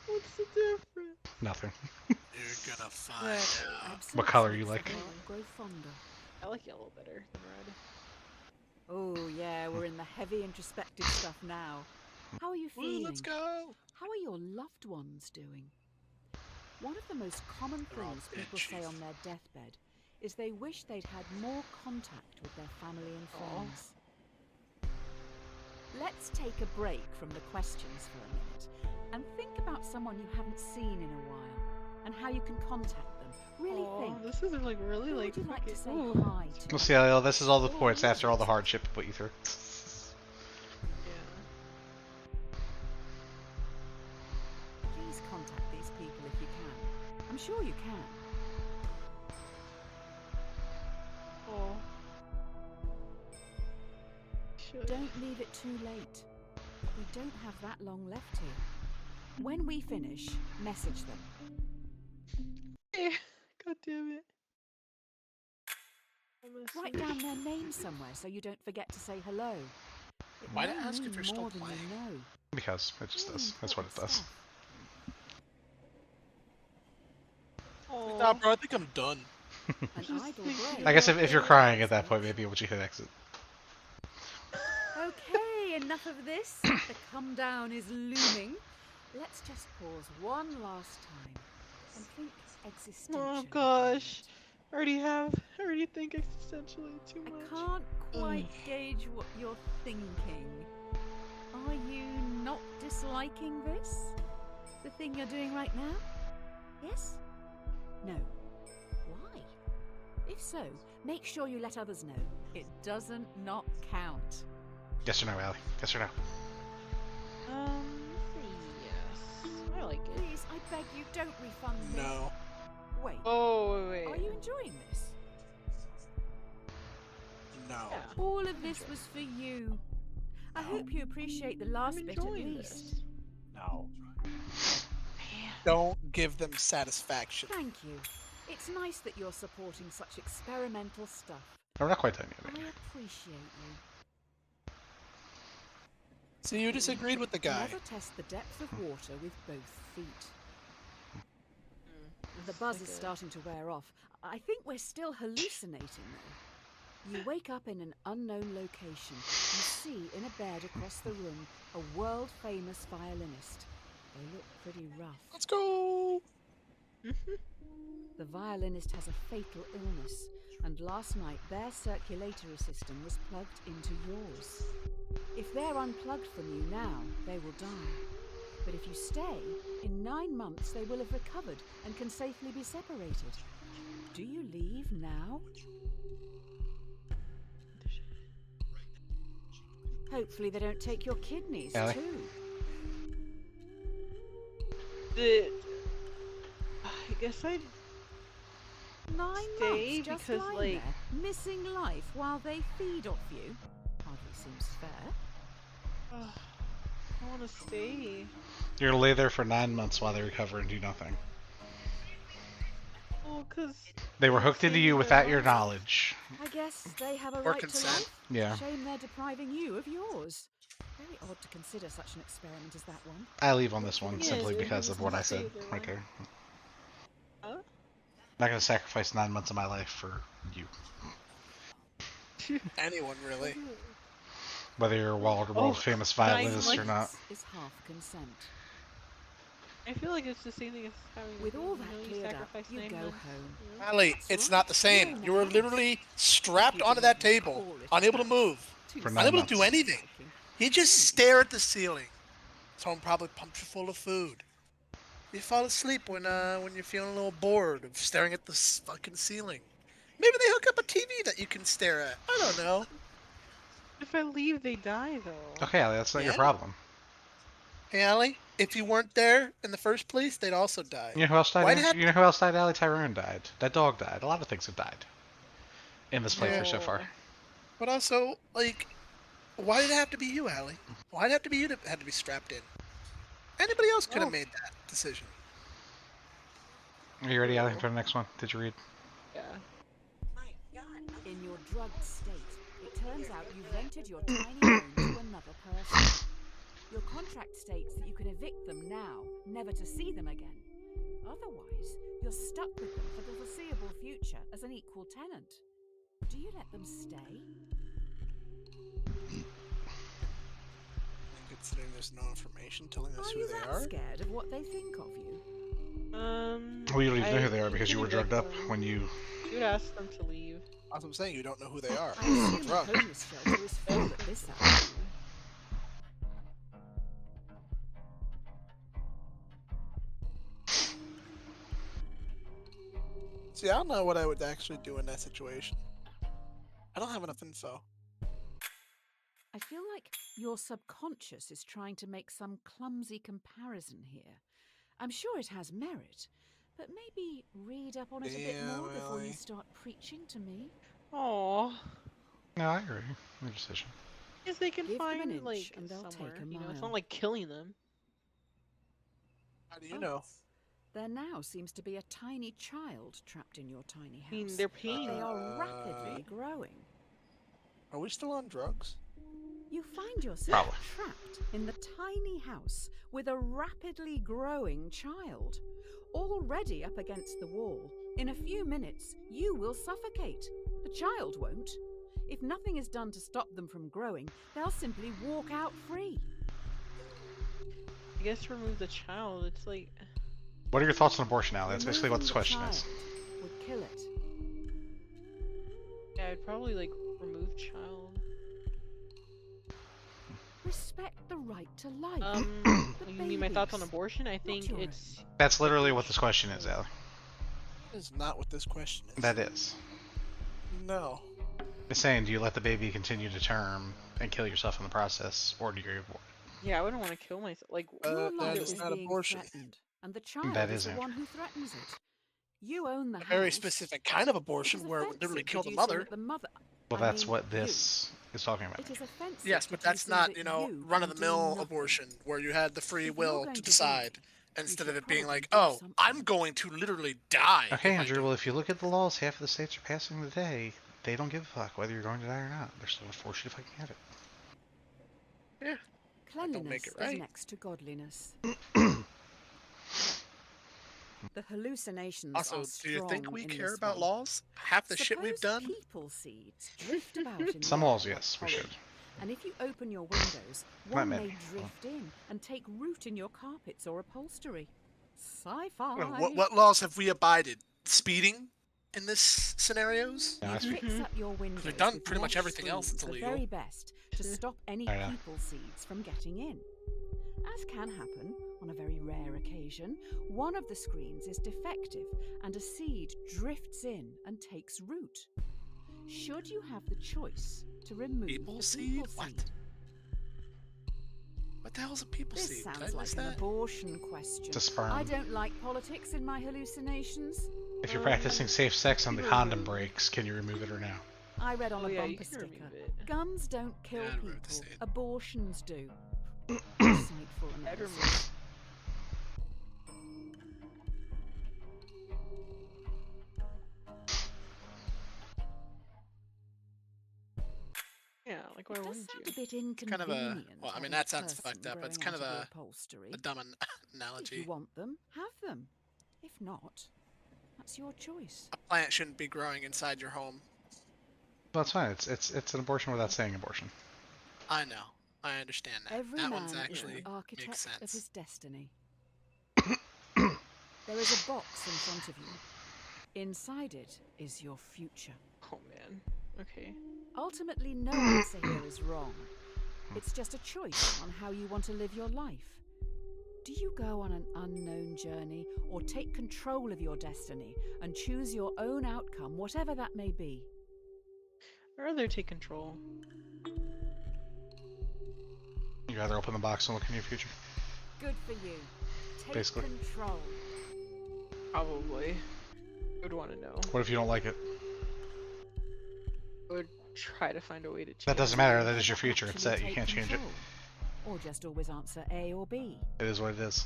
What's the difference? Nothing. You're gonna find out. Absence What color makes you the like? heart grow fonder. I like yellow better than red. Oh yeah, we're in the heavy introspective stuff now. How are you feeling? Woo, let's go. How are your loved ones doing? One of the most common They're all things dead, people say Chief. on their deathbed is they wish they'd had more contact with their family and friends. Let's take a break from the questions for a minute and think about someone you haven't seen in a while and how you can contact them. Really think. This is like really Who like would you like to say fucking- ooh. hi to? We'll see, Allie. This is all the points after all the hardship put you through. Yeah. Please contact these people if you can. I'm sure you can. Oh. Should. Don't leave it too late. We don't have that long left here. When we finish, message them. God damn it. Write down their name somewhere so you don't forget to say hello. It Why may did I ask if mean you're still more than playing? you know. Because it just Really does. That's what it important does. stuff. Oh. Nah, bro, I think I'm done. An Just idle thinking brain. I guess if you're crying at that point, maybe would you hit exit? Okay, enough of this. The come down is looming. Let's just pause one last time and think existentially. Oh gosh. I already think existentially too I much. can't quite gauge what you're thinking. Are you not disliking this? The thing you're doing right now? Yes? No. Why? If so, make sure you let others know. It doesn't not count. Yes or no, Allie? Yes or no? Yes. I like it. Please, I beg you, don't refund me. No. Wait. Oh, wait. Are you enjoying this? No. Yeah. All of this was for you. I hope you appreciate the last I'm bit at enjoying least. this. No. Man. Don't give them satisfaction. Thank you. It's nice that you're supporting such experimental stuff. No, we're not quite done yet. I Andrew. appreciate you. So you disagreed with the guy. Never test the depth of water with both feet. The It's buzz like is a- starting to wear off. I think we're still hallucinating though. You wake up in an unknown location. You see in a bed across the room a world-famous violinist. They look pretty rough. Let's go. The violinist has a fatal illness, and last night their circulatory system was plugged into yours. If they're unplugged from you now, they will die. But if you stay, in 9 months they will have recovered and can safely be separated. Do you leave now? Hopefully they don't take your kidneys Ellie? too. The I guess I'd 9 stay months just because, lying like, there, missing life while they feed off you. Hardly seems fair. I want to stay. You're gonna lay there for 9 months while they recover and do nothing. Well, cause They were it's hooked into saving you their without your lives. knowledge. I guess they have a Or right to consent. life. Yeah. Shame they're depriving you of yours. Very odd to consider such an experiment as that one. I leave on this one Yeah, simply they because have of what to I said save their right lives. there. Huh? Not gonna sacrifice 9 months of my life for you. Anyone really? Whether you're a world Oh, famous 9 violinist or not. Months is half consent. I feel like it's the same thing as having. With all you know, that you cleared up, sacrifice you 9 go months, home. you know? Allie, That's it's right. not the same. You're in You were the literally strapped You onto can that even table, call it unable to that. move, Too For soon. 9 unable to do months. anything. Striking. You just stare at the ceiling. Someone probably pumped you full of food. You fall asleep when you're feeling a little bored of staring at the fucking ceiling. Maybe they hook up a TV that you can stare at. I don't know. If I leave, they die, though. Okay, Allie, that's not your Yeah. problem. Hey, Allie, if you weren't there in the first place, they'd also die. You know who else died? Why'd it have You know who else died? Allie Tyrone died. That dog died. A lot of things have died in this playthrough so far. No. But also, like, why did it have to be you, Allie? Why did it have to be you that had to be strapped in? Anybody else could have Oh. made that decision. Are you ready, Allie, for the next one? Did you read? Yeah. In your drugged state, it turns out you rented your tiny home to another person. Your contract states that you can evict them now, never to see them again. Otherwise, you're stuck with them for the foreseeable future as an equal tenant. Do you let them stay? Considering there's no information telling us Are who you they that are. scared of what they think of you? Well, you don't even know who they are I because you can were drugged up evict them. when you. You'd ask them to leave. That's what I'm saying. You don't know who they are. I assume the Drunk. homeless shelter is full at this hour. See, I don't know what I would actually do in that situation. I don't have enough info. I feel like your subconscious is trying to make some clumsy comparison here. I'm sure it has merit, but maybe read up on it a bit Yeah, more before you really. start preaching to me. Aw. No, I agree. Your decision. Because they can Give them an find, inch like, and they'll somewhere. take a You know, it's mile. not like killing them. How do you know? There now seems to be a tiny child trapped in your tiny house. I mean, they're paying They me. are rapidly growing. Are we still on drugs? You find yourself Probably. trapped in the tiny house with a rapidly growing child. Already up against the wall, in a few minutes, you will suffocate. The child won't. If nothing is done to stop them from growing, they'll simply walk out free. I guess remove the child. It's like. What are your thoughts on abortion, Allie? That's basically what Removing this the question child is. would kill it. Yeah, I'd probably, like, remove child. Respect the right to life. The You mean my thoughts on babies, abortion? I not think your it's. own. That's literally what this question is, Allie. That is not what this question is. That is. No. It's saying, do you let the baby continue to term and kill yourself in the process, or do you abort? Yeah, I wouldn't want to kill myself. Like, Your that life is is not being abortion. threatened, and the child That is is the Andrew. one who threatens it. You own the A house. very specific kind of It abortion is where it would literally offensive kill the deducing mother. that the mother. Well, I that's mean, what you. this is talking about. It is offensive. Yes, but that's deducing not, that you know, you run of can the do mill nothing. abortion where you had the free If you're will going to to do decide it, instead you of should it being probably like, do oh, something. I'm going to literally die. Okay, if I Andrew, do well, it." if you look at the laws, half of the states are passing today. They don't give a fuck whether you're going to die or not. They're still going to force you to fucking have it. Yeah. don't make Cleanliness it right. is next to godliness. The hallucinations Also, are do you think strong we in care this about one. laws? Half the shit we've Suppose done? people seeds drift about in the Some air laws, like yes, we pollen. should. And if you open your windows, Not one many. may drift in and take root in your carpets or upholstery. Sci-fi. What laws have we abided? Speeding in this scenarios? No, You that's fix up your windows We've done with pretty much mesh everything else screens, that's the illegal. very best to stop any I know. people seeds from getting in. As can happen on a very rare occasion, one of the screens is defective and a seed drifts in and takes root. Should you have the choice to remove People the seed? people What? seed? What the hell's a people This seed? Did I sounds like miss an that? abortion question. It's a sperm. I don't like politics in my hallucinations. If you're practicing safe sex and the you condom remove- breaks, can you remove it or no? I read on Oh a yeah, you bumper can sticker. remove it. Guns don't kill Yeah, I'd remove the people. seed. Abortions do. Insightful I'd analysis. remove. Yeah, like why It does wouldn't sound you? a bit Kind of a. inconvenient. Well, I mean having a that sounds person fucked up, but it's growing kind of out your a upholstery. dumb If you analogy. want them, have them. If not, that's your choice. A plant shouldn't be growing inside your home. Well, that's fine. It's an abortion without saying abortion. I know. I understand that. Every That man one's is actually the architect makes of sense. his destiny. There is a box in front of you. Inside it is your future. Oh man. Okay. Ultimately, no answer here is wrong. It's just a choice on how you want to live your life. Do you go on an unknown journey or take control of your destiny and choose your own outcome, whatever that may be? I'd rather take control. You rather open the box and look in your future? Good for you. Take Basically. control. Probably. I would want to know. What if you don't like it? I would try to find a way to change That doesn't it. matter. That is your future. It's Actually set. You take can't change it. control. Or just always answer A or B. It is what it is.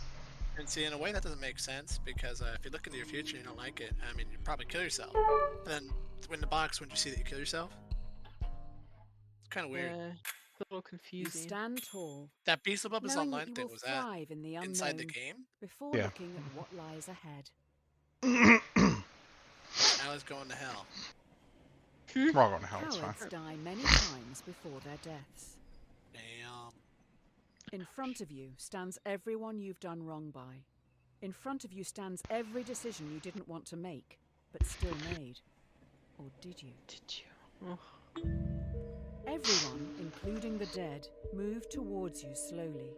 And see, in a way, that doesn't make sense because if you look into your future and you don't like it, I mean, you'd probably kill yourself. And then in the box, wouldn't you see that you kill yourself? It's kind of weird. Yeah, it's a little You confusing. stand tall, That Beast Above is knowing that online you thing, will was that thrive in the unknown inside the game? before Yeah. looking at what lies ahead. Now it's going to hell. We're all going to hell. It's fine. Cowards die many times before their deaths. Damn. In front of you stands everyone you've done wrong by. In front of you stands every decision you didn't want to make, but still made. Or did you? Did you? Oh. Everyone, including the dead, moved towards you slowly.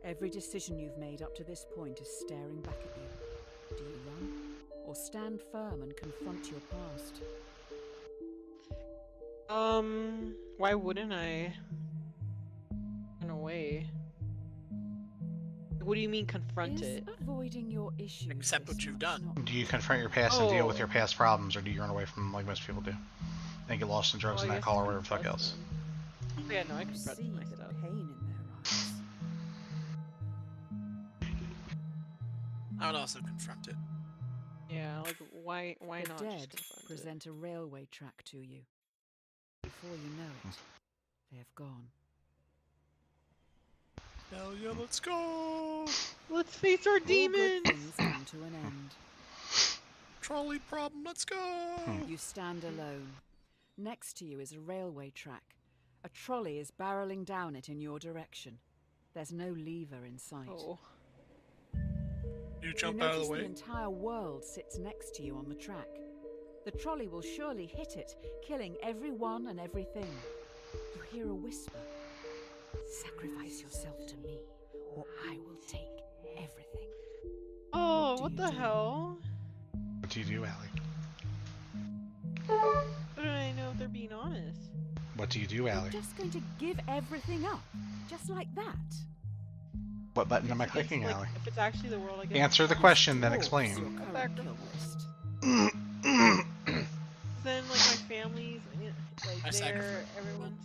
Every decision you've made up to this point is staring back at you. Do you run? Or stand firm and confront your past? Why wouldn't I? In a way. What do you mean confront Is it? avoiding your issues Accept what this you've much done. not Do you confront your past and deal with Oh. your past problems, or do you run away from them like most people do? And get lost in drugs Well, and I alcohol or guess whatever the fuck confront else? them. Yeah, no, I You confront see my the stuff. pain in their eyes. I would also confront it. Yeah, like why The not just dead confront it? present a railway track to you. Before you know it, they have gone. Hell yeah, let's go! Let's face our All good demons! things come to an end. Trolley problem, let's go! You stand alone. Next to you is a railway track. A trolley is barreling down it in your direction. There's no lever in sight. Oh. You jump you out of notice the way. the entire world sits next to you on the track. The trolley will surely hit it, killing everyone and everything. You hear a whisper. Sacrifice yourself to me, or I will take everything. Oh, do what you the do? hell? What do you do, Allie? How do I know if they're being honest? What do you do, You're Allie? just going to give everything up, just like that. What button am I It's against, clicking, like, Allie? if it's actually the world, I guess. Answer the it's question, then Dwarfs explain. your current kill list. then like my family's like I there, sacrifice. everyone's.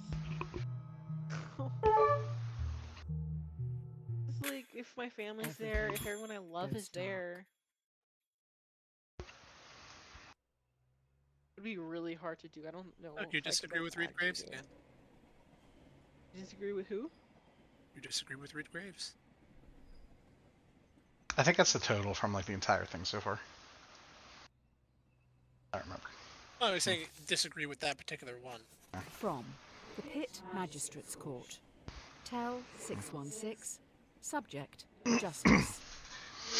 It's like if my family's there, if everyone I love goes is there. It'd be really hard to do. I don't know. Look, you if I could, disagree like, with Reed actually Graves do it. again. You disagree with who? You disagree with Reed Graves. I think that's the total from like the entire thing so far. I don't remember. Oh, I was saying disagree with that particular one. From the Pit Magistrates Court. Tell 616. Subject Justice.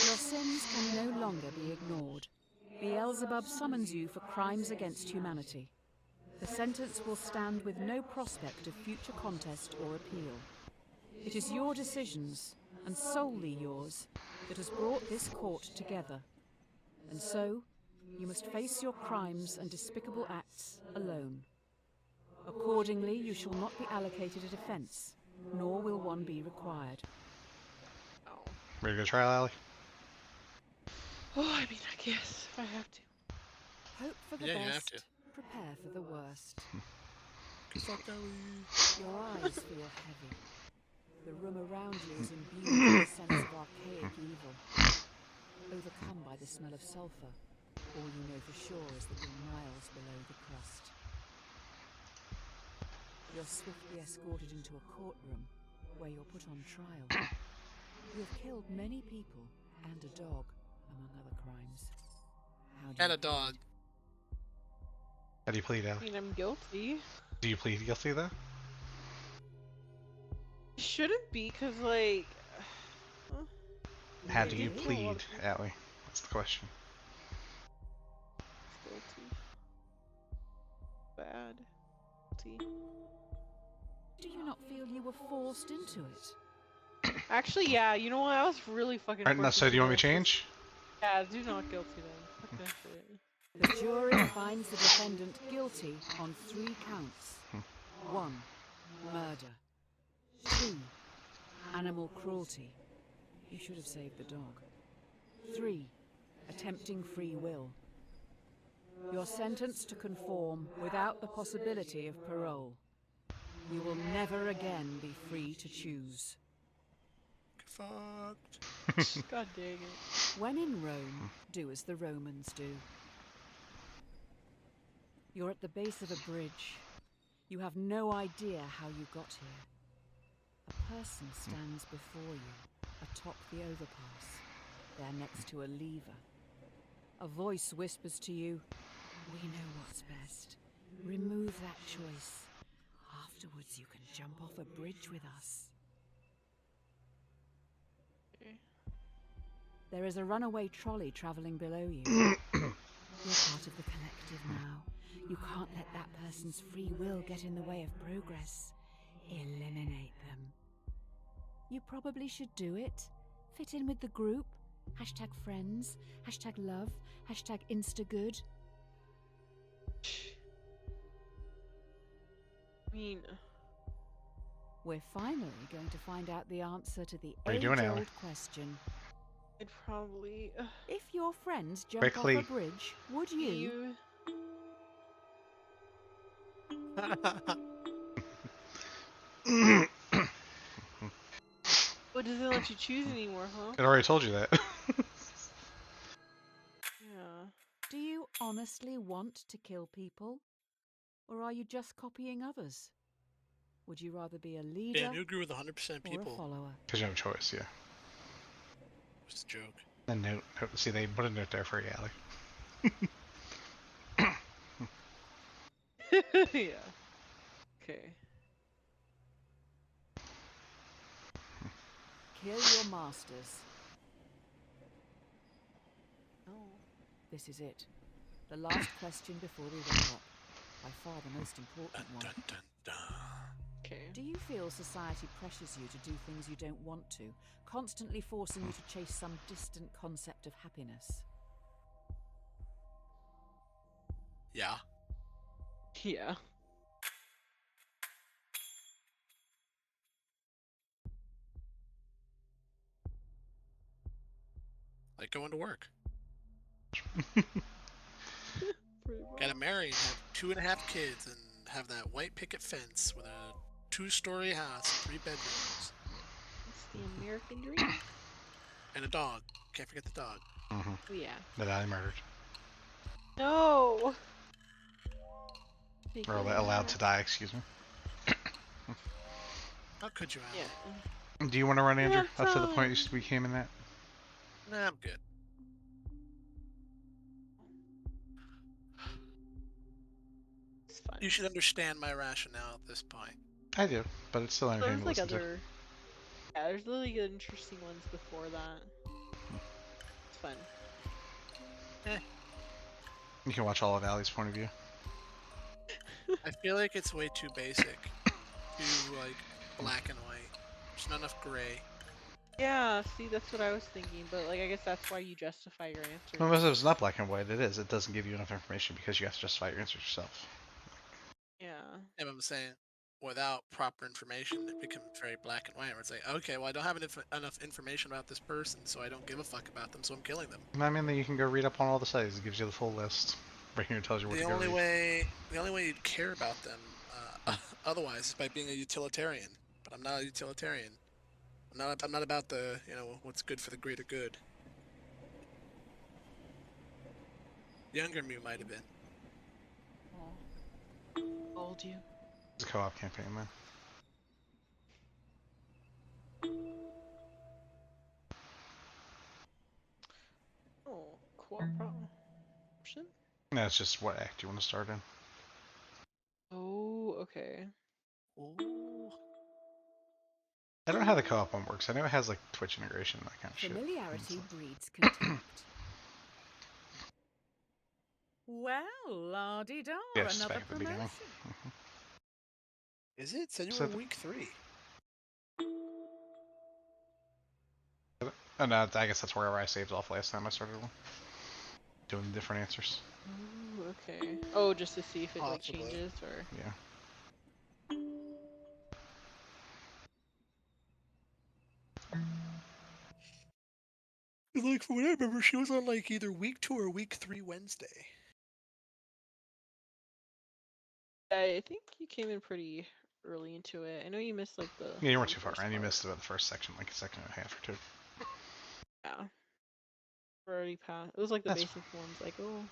Your sins can no longer be ignored. Beelzebub summons you for crimes against humanity. The sentence will stand with no prospect of future contest or appeal. It is your decisions, and solely yours, that has brought this court together. And so, you must face your crimes and despicable acts alone. Accordingly, you shall not be allocated a defence, nor will one be required. Ready to go trial, Allie? Oh, I mean, I guess if I have to. Hope for the Yeah, you have best, to. prepare for the worst. Good luck, Ellie. Your eyes feel heavy. The room around you is imbued with a sense of archaic evil. Overcome by the smell of sulphur, all you know for sure is that you're miles below the crust. You're swiftly escorted into a courtroom where you're put on trial. You have killed many people and a dog, among other crimes. How do And you a dog. plead? How do you plead, I Allie? mean, I'm guilty. Do you plead guilty, though? Shouldn't be, cause like, How I do you did Really? kill a lot plead, of people. Allie? That's the question. It's guilty. Bad. Guilty. Do you not feel you were forced into it? Actually, yeah. You know what? I was really fucking Alright, now, forced so do into you want me this. to change? Yeah, do not guilty then. Fuck that shit. The jury finds the defendant guilty on 3 counts. 1. Murder. 2. Animal cruelty. You should have saved the dog. 3. Attempting free will. You're sentenced to conform without the possibility of parole. You will never again be free to choose. Fucked. God dang it. When in Rome, do as the Romans do. You're at the base of a bridge. You have no idea how you got here. A person stands before you, atop the overpass. They're next to a lever. A voice whispers to you, "We know what's best. Remove that choice. Afterwards you can jump off a bridge with us." There is a runaway trolley travelling below you. You're part of the collective now. You can't let that person's free will get in the way of progress. Eliminate them. You probably should do it. Fit in with the group. Hashtag friends. Hashtag love. Hashtag instagood. I mean, We're finally going to find out the answer to the What are you doing, Allie? age-old question. I'd probably. If your friends jump Quickly. off a bridge, would you? What doesn't let you choose anymore, huh? It already told you that. Yeah. Do you honestly want to kill people? Or are you just copying others? Would you rather be a leader Dan, you agree with 100% or a people. follower? Because you have a choice, yeah. It's a joke. And note. See, they put a note there for you, Allie. Yeah. Okay. Kill your masters. Oh. This is it. The last question before we wrap up. By far the most important Dun, one. dun, dun, dun. Okay. Do you feel society pressures you to do things you don't want to, constantly forcing you to chase some distant concept of happiness? Yeah. Yeah. Like going to work. Pretty much. Gotta marry and have 2.5 kids and have that white picket fence with a 2-story house, 3 bedrooms, It's the American dream. and a dog. Can't forget the dog. Mm-hmm. Oh, yeah. That Allie murdered. No. Or allowed to die, excuse me. How could you, Alan? Yeah. Do you want to run, Andrew? Yeah, Up to the point time. we came in that? Nah, I'm good. It's fun. You should understand my rationale at this point. I do, but it's still entertaining There's to like listen to. other. Yeah, there's really good, interesting ones before that. It's fun. You can watch all of Allie's point of view. I feel like it's way too basic. Too, like, black and white. There's not enough gray. Yeah, see, that's what I was thinking, but like, I guess that's why you justify your answer. Well, it's not black and white. It is. It doesn't give you enough information because you have to justify your answers yourself. Yeah. Yeah, but I'm saying, without proper information, it becomes very black and white. Where it's like, okay, well, I don't have enough information about this person, so I don't give a fuck about them, so I'm killing them. I mean, then you can go read up on all the sites. It gives you the full list. Right here tells you what The to go only read. way, the only way you'd care about them, otherwise, is by being a utilitarian. But I'm not a utilitarian. I'm not about the, what's good for the greater good. Younger me might have been. Oh. Told you. It's a co-op campaign, man. Oh, co-option? No, it's just what act you want to start in. Oh, okay. Ooh. I don't know how the co-op one works. I know it has like Twitch integration and that kind of Familiarity shit. breeds contempt. Well, la-di-da, Yes, another back at the beginning. promotion. Is it? Said you So were week 3. Oh no, I guess that's wherever I saved off last time I started one. Doing the different answers. Ooh, okay. Oh, just to see if it like Possibly. changes or. Yeah. Like, from what I remember, she was on like either week 2 or week 3 Wednesday. I think you came in pretty early into it. I know you missed like the Yeah, you weren't very too far, first and you part. missed about the first section, like a second and a half or two. Yeah. We're already past. It was like the That's basic ones, like oh.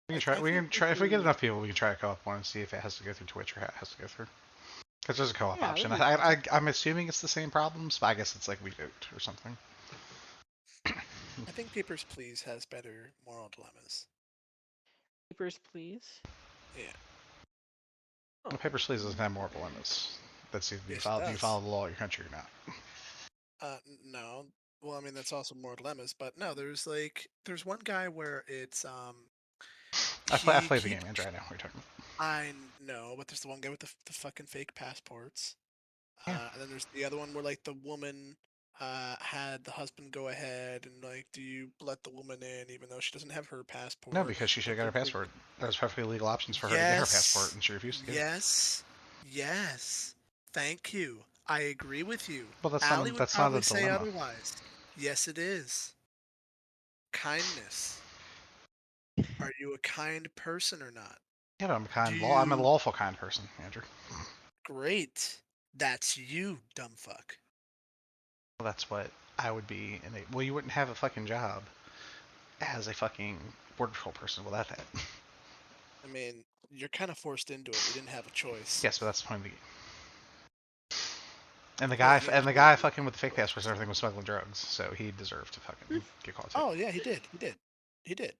We can Like, try. I We think can try. If we get people. enough people, we can try a co-op one and see if it has to go through Twitch or how it has to go through. Because there's a co-op Yeah, that'd option. be fun. I'm assuming it's the same problems, but I guess it's like reboot or something. I think Papers, Please has better moral dilemmas. Papers, please. Yeah. Well, Paper Please doesn't have moral dilemmas. That's if Yes, it do you does. follow the law of your country or not. No. Well, I mean, that's also moral dilemmas, but no, there's one guy where it's, I've he played the game, keeps. Andrew. I know what you're talking I know, but there's the one guy with the fucking fake passports. about. And then there's the other one where like the woman had the husband go ahead and like, do you let the woman in even though she doesn't have her No, passport? because she should But have got her then passport. There was perfectly legal options for her to get her passport, yes, and she refused to get it. yes. Thank you. I agree with you. Well, Allie would that's not a probably say dilemma. otherwise. Yes, it is. Kindness. Are you a kind person or not? Yeah, but Do I'm a you? lawful kind person, Andrew. Great. That's you, dumb fuck. Well, that's what I would be. Well, you wouldn't have a fucking job as a fucking border patrol person without that. I mean, you're kind of forced into it. You didn't have a choice. Yes, but that's the point of the game. And Well, yeah, the guy fucking with the fake passports and everything was smuggling drugs, so he deserved to fucking get caught too. Oh yeah, he did. He did. He did.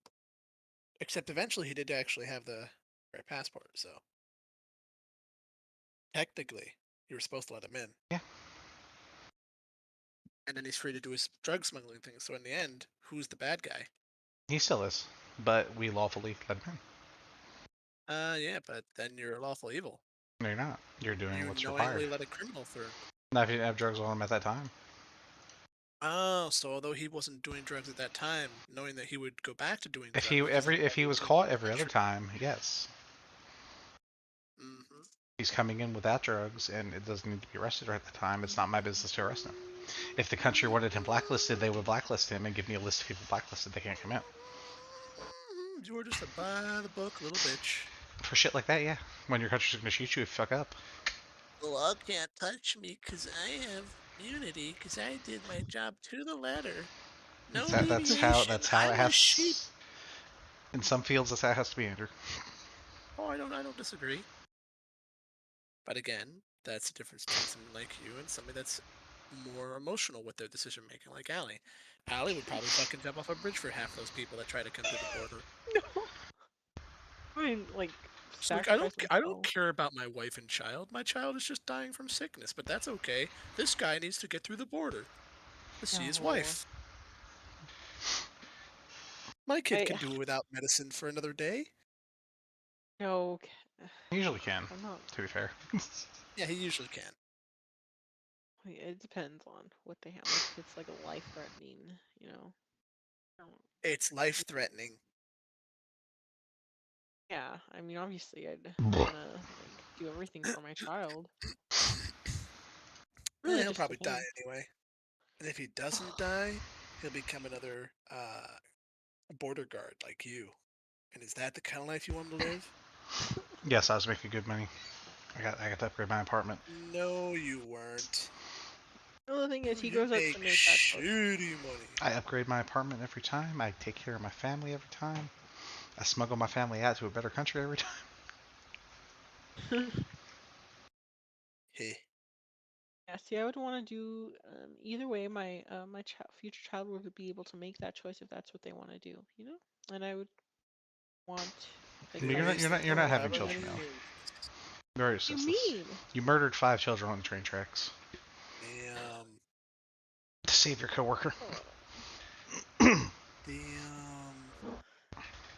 Except eventually he did actually have the right passport, so technically you were supposed to let him in. Yeah. And then he's free to do his drug smuggling thing. So in the end, who's the bad guy? He still is, but we lawfully let him Yeah, but then you're lawful evil. in. No, you're not. You're doing You what's required. knowingly let a criminal through. Now, if you didn't have drugs on him at that time, Oh, so although he wasn't doing drugs at that time, knowing that he would go back to doing if drugs, if he was caught every other time, yes, Mm-hmm. he's coming in without drugs and it doesn't need to be arrested right at the time. It's not my business to arrest him. If the country wanted him blacklisted, they would blacklist him and give me a list of people blacklisted. They can't come in You were just a by the book little bitch. for shit like that. Yeah, when your country's gonna shoot you if you fuck up. The law can't touch me because I have immunity because I did my job to the letter. No deviation. That's how it I'm a sheep. has. In some fields, that's how it has to be, Andrew. Oh, I don't disagree. But again, that's the difference between someone like you and somebody that's more emotional with their decision making, like Allie. Allie would probably fucking jump off a bridge for half those people that try to come through the border. No. I mean, like, She's like, sacrifice I don't myself. care about my wife and child. My child is just dying from sickness, but that's okay. This guy needs to get through the border to see his No. wife. My kid I can do without medicine for another day. no. You usually can, I'm not. to be fair. Yeah, he usually can. It depends on what they have. Like, if it's like a life-threatening, you know. I don't- It's life threatening. Yeah, I mean, obviously, I'd wanna like do everything for my child. Yeah, Really he'll just probably die depends. anyway. And if he doesn't die, he'll become another border guard like you. And is that the kind of life you want to live? Yes, I was making good money. I got to upgrade my apartment. No, you weren't. Well, the thing is, he You grows up make to make that choice. shitty money. I upgrade my apartment every time. I take care of my family every time. I smuggle my family out to a better country every time. Hey, Yeah, see, I would want to do either way. My future child would be able to make that choice if that's what they want to do, you know. And I would want if I But they could. raised them you're not having however children many now. years. You already What do you discussed this. mean? You murdered 5 children on the train tracks Damn. to save your coworker. Oh, Damn.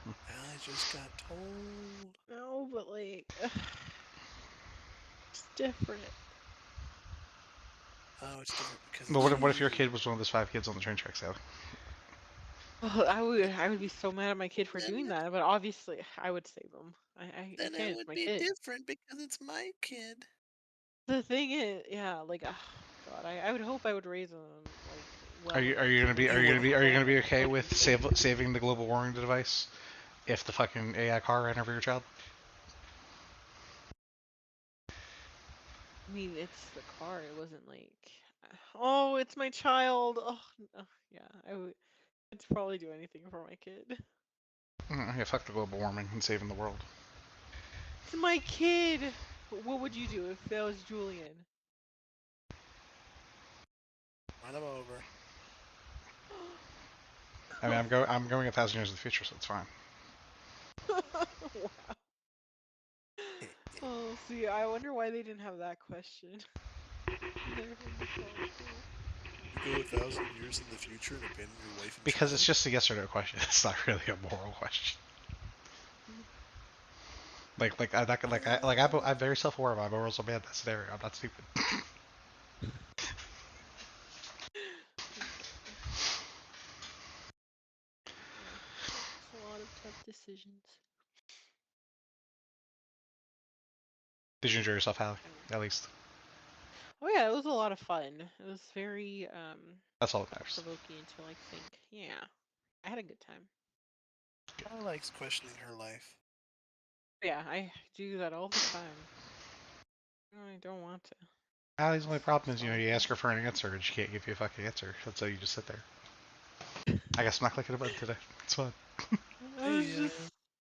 I just got told. no, but like, it's different. Oh, it's different because But it's what if your you. kid was one of those 5 kids on the train tracks, Sally? Oh, I would be so mad at my kid for doing Then, that, but obviously I would save him. I then it can't. It's would my be kid. different because it's my kid. The thing is, yeah, like, oh, God, I would hope I would raise him like Are well you enough to where You he would. wouldn't go gonna be go okay to with these places. saving the global warming device if the fucking AI car ran over your child? I mean, it's the car. It wasn't like, oh, it's my child. Oh, yeah, I'd probably do anything for my kid. Yeah, fuck the global warming and saving the world. It's my kid. What would you do if that was Julian? Run him over. I mean, I'm going 1,000 years in the future, so it's fine. Wow. Oh, see, I wonder why they didn't have that question. There in the console. You go 1,000 years in the future and abandon your wife and Because it's child? just a yes or no question. It's not really a moral question. I'm very self-aware of my morals. I'm in that scenario. I'm not stupid. Okay. Yeah, it's a lot of tough decisions. Did you enjoy yourself, Hallie? I don't know. At least Oh yeah, it was a lot of fun. It was very that's all that thought matters. provoking to like think. Yeah, I had a good time. I likes questioning her life. Yeah, I do that all the time. No, I don't want to. Allie's only problem is, Solve you them. ask her for an answer and she can't give you a fucking answer. That's why you just sit there. I guess I'm not clicking a button today. It's fine. I was Hey, just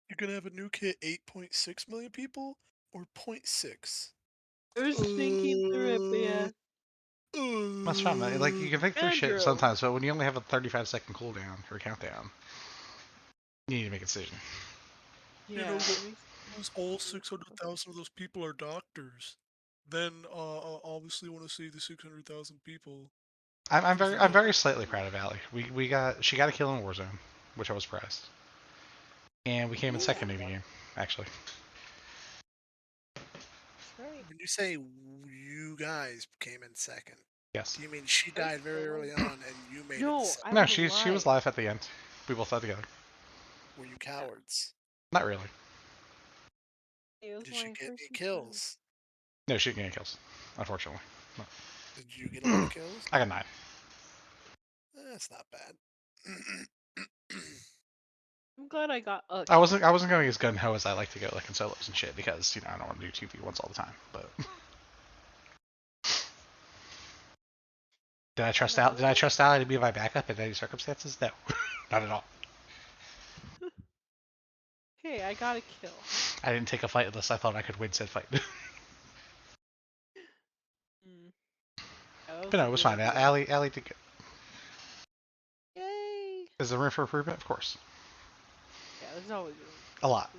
you're gonna have a nuke hit 8.6 million people or point 0.6? I was thinking through it, but yeah. That's fine. Like, you can think through shit Andrew. sometimes, but when you only have a 35-second cooldown or countdown, you need to make a decision. You know Yeah, what? it makes Those all really tough. 600,000 of those people are doctors. Then, obviously want to save the 600,000 people. Because you I'm know. very slightly proud of Allie. She got a kill in Warzone, which I was surprised, and we came in second in the game, actually. That's right. When you say you guys came in second, Yes. do you mean she I was died very still early alive. on and you made it No, second? I No, was she was alive. live at the end. We both died together. Were you Yeah. cowards? Not really. It was Did she my get first any encounter. kills? No, she didn't get any kills, unfortunately. Did you get a lot of kills? I got 9. That's not bad. I'm glad I got a I kill. wasn't going as gun ho as I like to go, like in solos and shit, because I don't want to do 2v1s all the time. But Yeah, it Did I was trust Allie to be my backup in any circumstances? No, not at all. Hey, I got a kill. I didn't take a fight unless I thought I could win said fight. Mm. Yeah, that But was no, a it was good fine. idea. Allie did good. Yay! Is there room for improvement? Of course, Yeah, there's always room a for lot.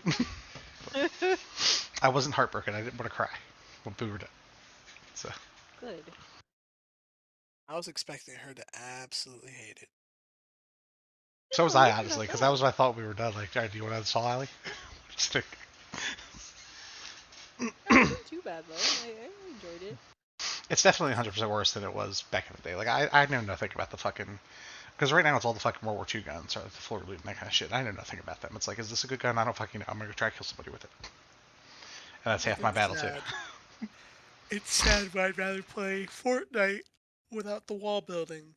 improvement. I wasn't heartbroken. I didn't want to cry when we were done. So Good. I was expecting her to absolutely hate it. so was No, it I, wasn't that honestly, because that bad. was what I thought we were done. Like, do you want to install Allie? Just think. Yeah, it wasn't too bad though. I enjoyed it. It's definitely 100% worse than it was back in the day. Like, I know nothing about the fucking. Because right now it's all the fucking World War II guns, or the floor loot and that kind of shit. I know nothing about them. It's like, is this a good gun? I don't fucking know. I'm gonna try to kill somebody with it. That's half my It's battle too. sad. It's sad, but I'd rather play Fortnite without the wall building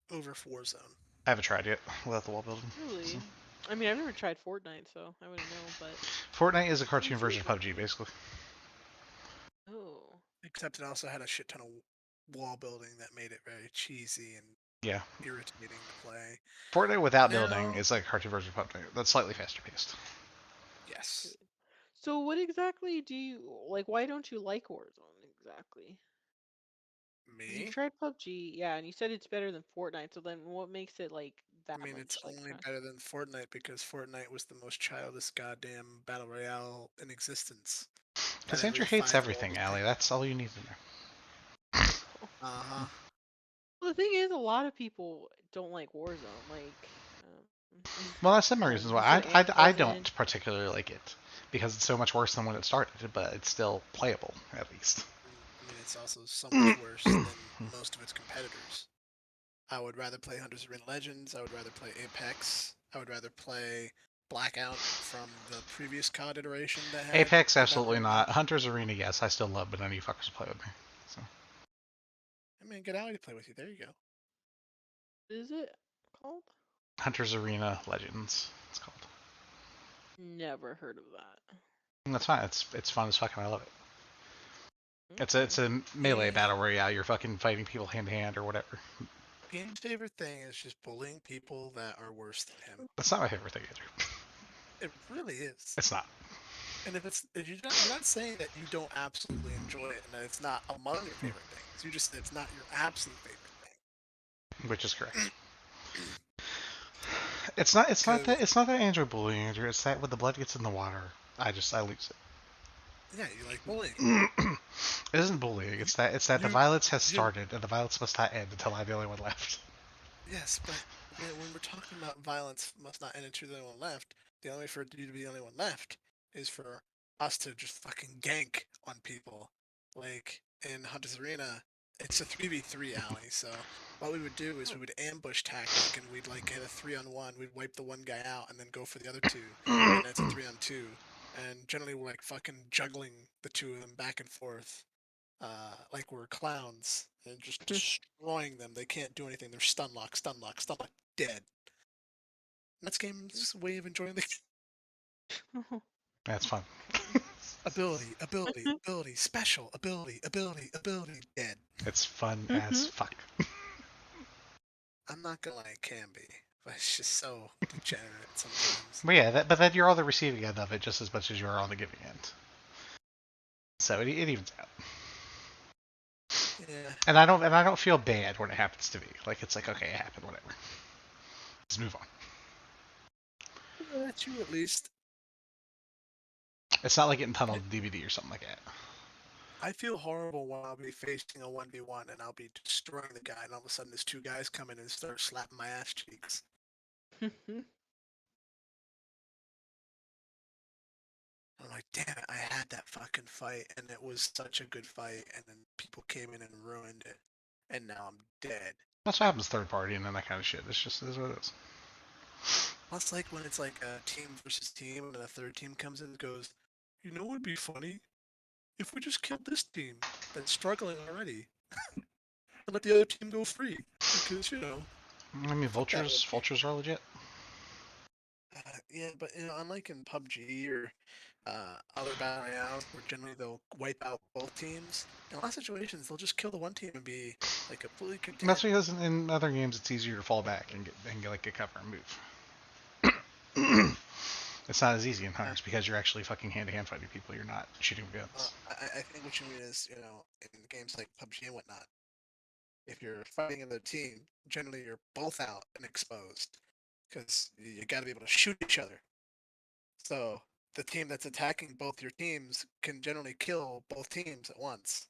over Warzone. I haven't tried yet without the wall building. So. Really? I mean, I've never tried Fortnite, so I wouldn't know, but Fortnite is a it's cartoon version of intriguing. PUBG, basically. Oh. Except it also had a shit ton of wall building that made it very cheesy and Yeah. irritating to play. Fortnite without building Now, is like a cartoon version of PUBG. That's slightly faster paced. yes, So what exactly do you like? Why don't you like Warzone exactly? You've me. tried PUBG, yeah, and you said it's better than Fortnite. So then, what makes it like I that mean, it's much like only faster? better than Fortnite because Fortnite was the most childish goddamn battle royale in existence. Because That Andrew every hates 5-year-old everything, would Allie. think. That's all you need to know. Uh huh. Well, the thing is, a lot of people don't like Warzone. Like, Well, that's some I don't know. reasons You why said Anne I doesn't. don't particularly like it because it's so much worse than when it started, but it's still playable at least. I mean, it's also so much worse than most of its competitors. I would rather play Hunters Arena Legends. I would rather play Apex. I would rather play Blackout from the previous COD iteration that had Apex, the battle absolutely royale. not. Hunter's Arena, yes, I still love, but none of you fuckers play with me. So I mean, get Ally to play with you. There you go. Is it called? Hunter's Arena Legends, it's called. Never heard of that. And that's fine. It's fun as fuck, and I love it. It's Okay. a melee Game, battle royale. You're fucking fighting people hand to hand or whatever. Game's favorite thing is just bullying people that are worse than him. That's not my favorite thing, Andrew. It really is. It's not, And if you're not saying that you don't absolutely enjoy it and that it's not among your favorite things. You just said it's not your absolute favorite which is correct. thing. It's not that Because it's not that I enjoy bullying, Andrew. It's that when the blood gets in the water, I lose yeah, you like bullying. it. It isn't bullying. You It's that the you violence has you started and the violence must not end until I'm the only one left. yes, but when we're talking about violence must not end until the only one left. The only way for you to be the only one left is for us to just fucking gank on people. Like in Hunter's Arena, it's a 3v3 alley, so what we would do is we would ambush tactic and we'd like get a 3-on-1, we'd wipe the one guy out and then go for the other two, and that's a 3-on-2. And generally we're like fucking juggling the two of them back and forth, like we're clowns and just destroying them. They can't do anything. They're stun lock, stun lock, stun lock, dead. And that's game's way of enjoying the That's fun. ability, ability, ability, special, ability, ability, ability, dead. It's fun as fuck. I'm not gonna lie, it can be, but it's just so degenerate sometimes. But yeah, but then you're on the receiving end of it just as much as you are on the giving end. So it evens out. Yeah, And I don't feel bad when it happens to me. Like it's like okay, it happened, whatever. Let's move on. that's you at least. It's not like getting tunneled I, in DVD or something like that. I feel horrible when I'll be facing a 1v1 and I'll be destroying the guy, and all of a sudden there's two guys come in and start slapping my ass cheeks. I'm like, damn it, I had that fucking fight, and it was such a good fight, and then people came in and ruined it, and now I'm dead. That's what happens third party and then that kind of shit. It's just is what it is. Plus, like when it's like a team versus team, and then a third team comes in and goes, you know what would be funny? If we just killed this team that's struggling already, and let the other team go free, because, you know, I mean, fuck that OP. vultures are legit. Yeah, but you know, unlike in PUBG or other battle royales, where generally they'll wipe out both teams, in a lot of situations they'll just kill the one team and be like completely And that's content. because in other games it's easier to fall back and get cover and move. It's not as easy in Uh, Hunters because you're actually fucking hand to hand fighting people. You're not shooting with guns. I think what you mean is, you know, in games like PUBG and whatnot, if you're fighting another team, generally you're both out and exposed because you got to be able to shoot each other. So the team that's attacking both your teams can generally kill both teams at once.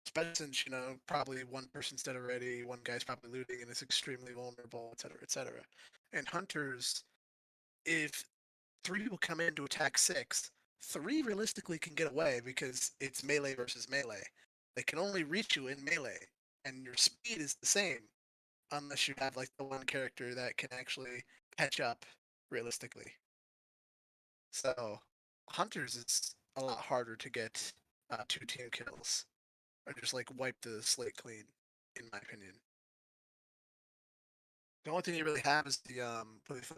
Especially since, you know, probably one person's dead already, one guy's probably looting and is extremely vulnerable, etc., etc. And hunters, if three people come in to attack six, three realistically can get away because it's melee versus melee. They can only reach you in melee, and your speed is the same unless you have like the one character that can actually catch up realistically. So, hunters is a lot harder to get 2 team kills, or just like wipe the slate clean, in my opinion. The only thing you really have is the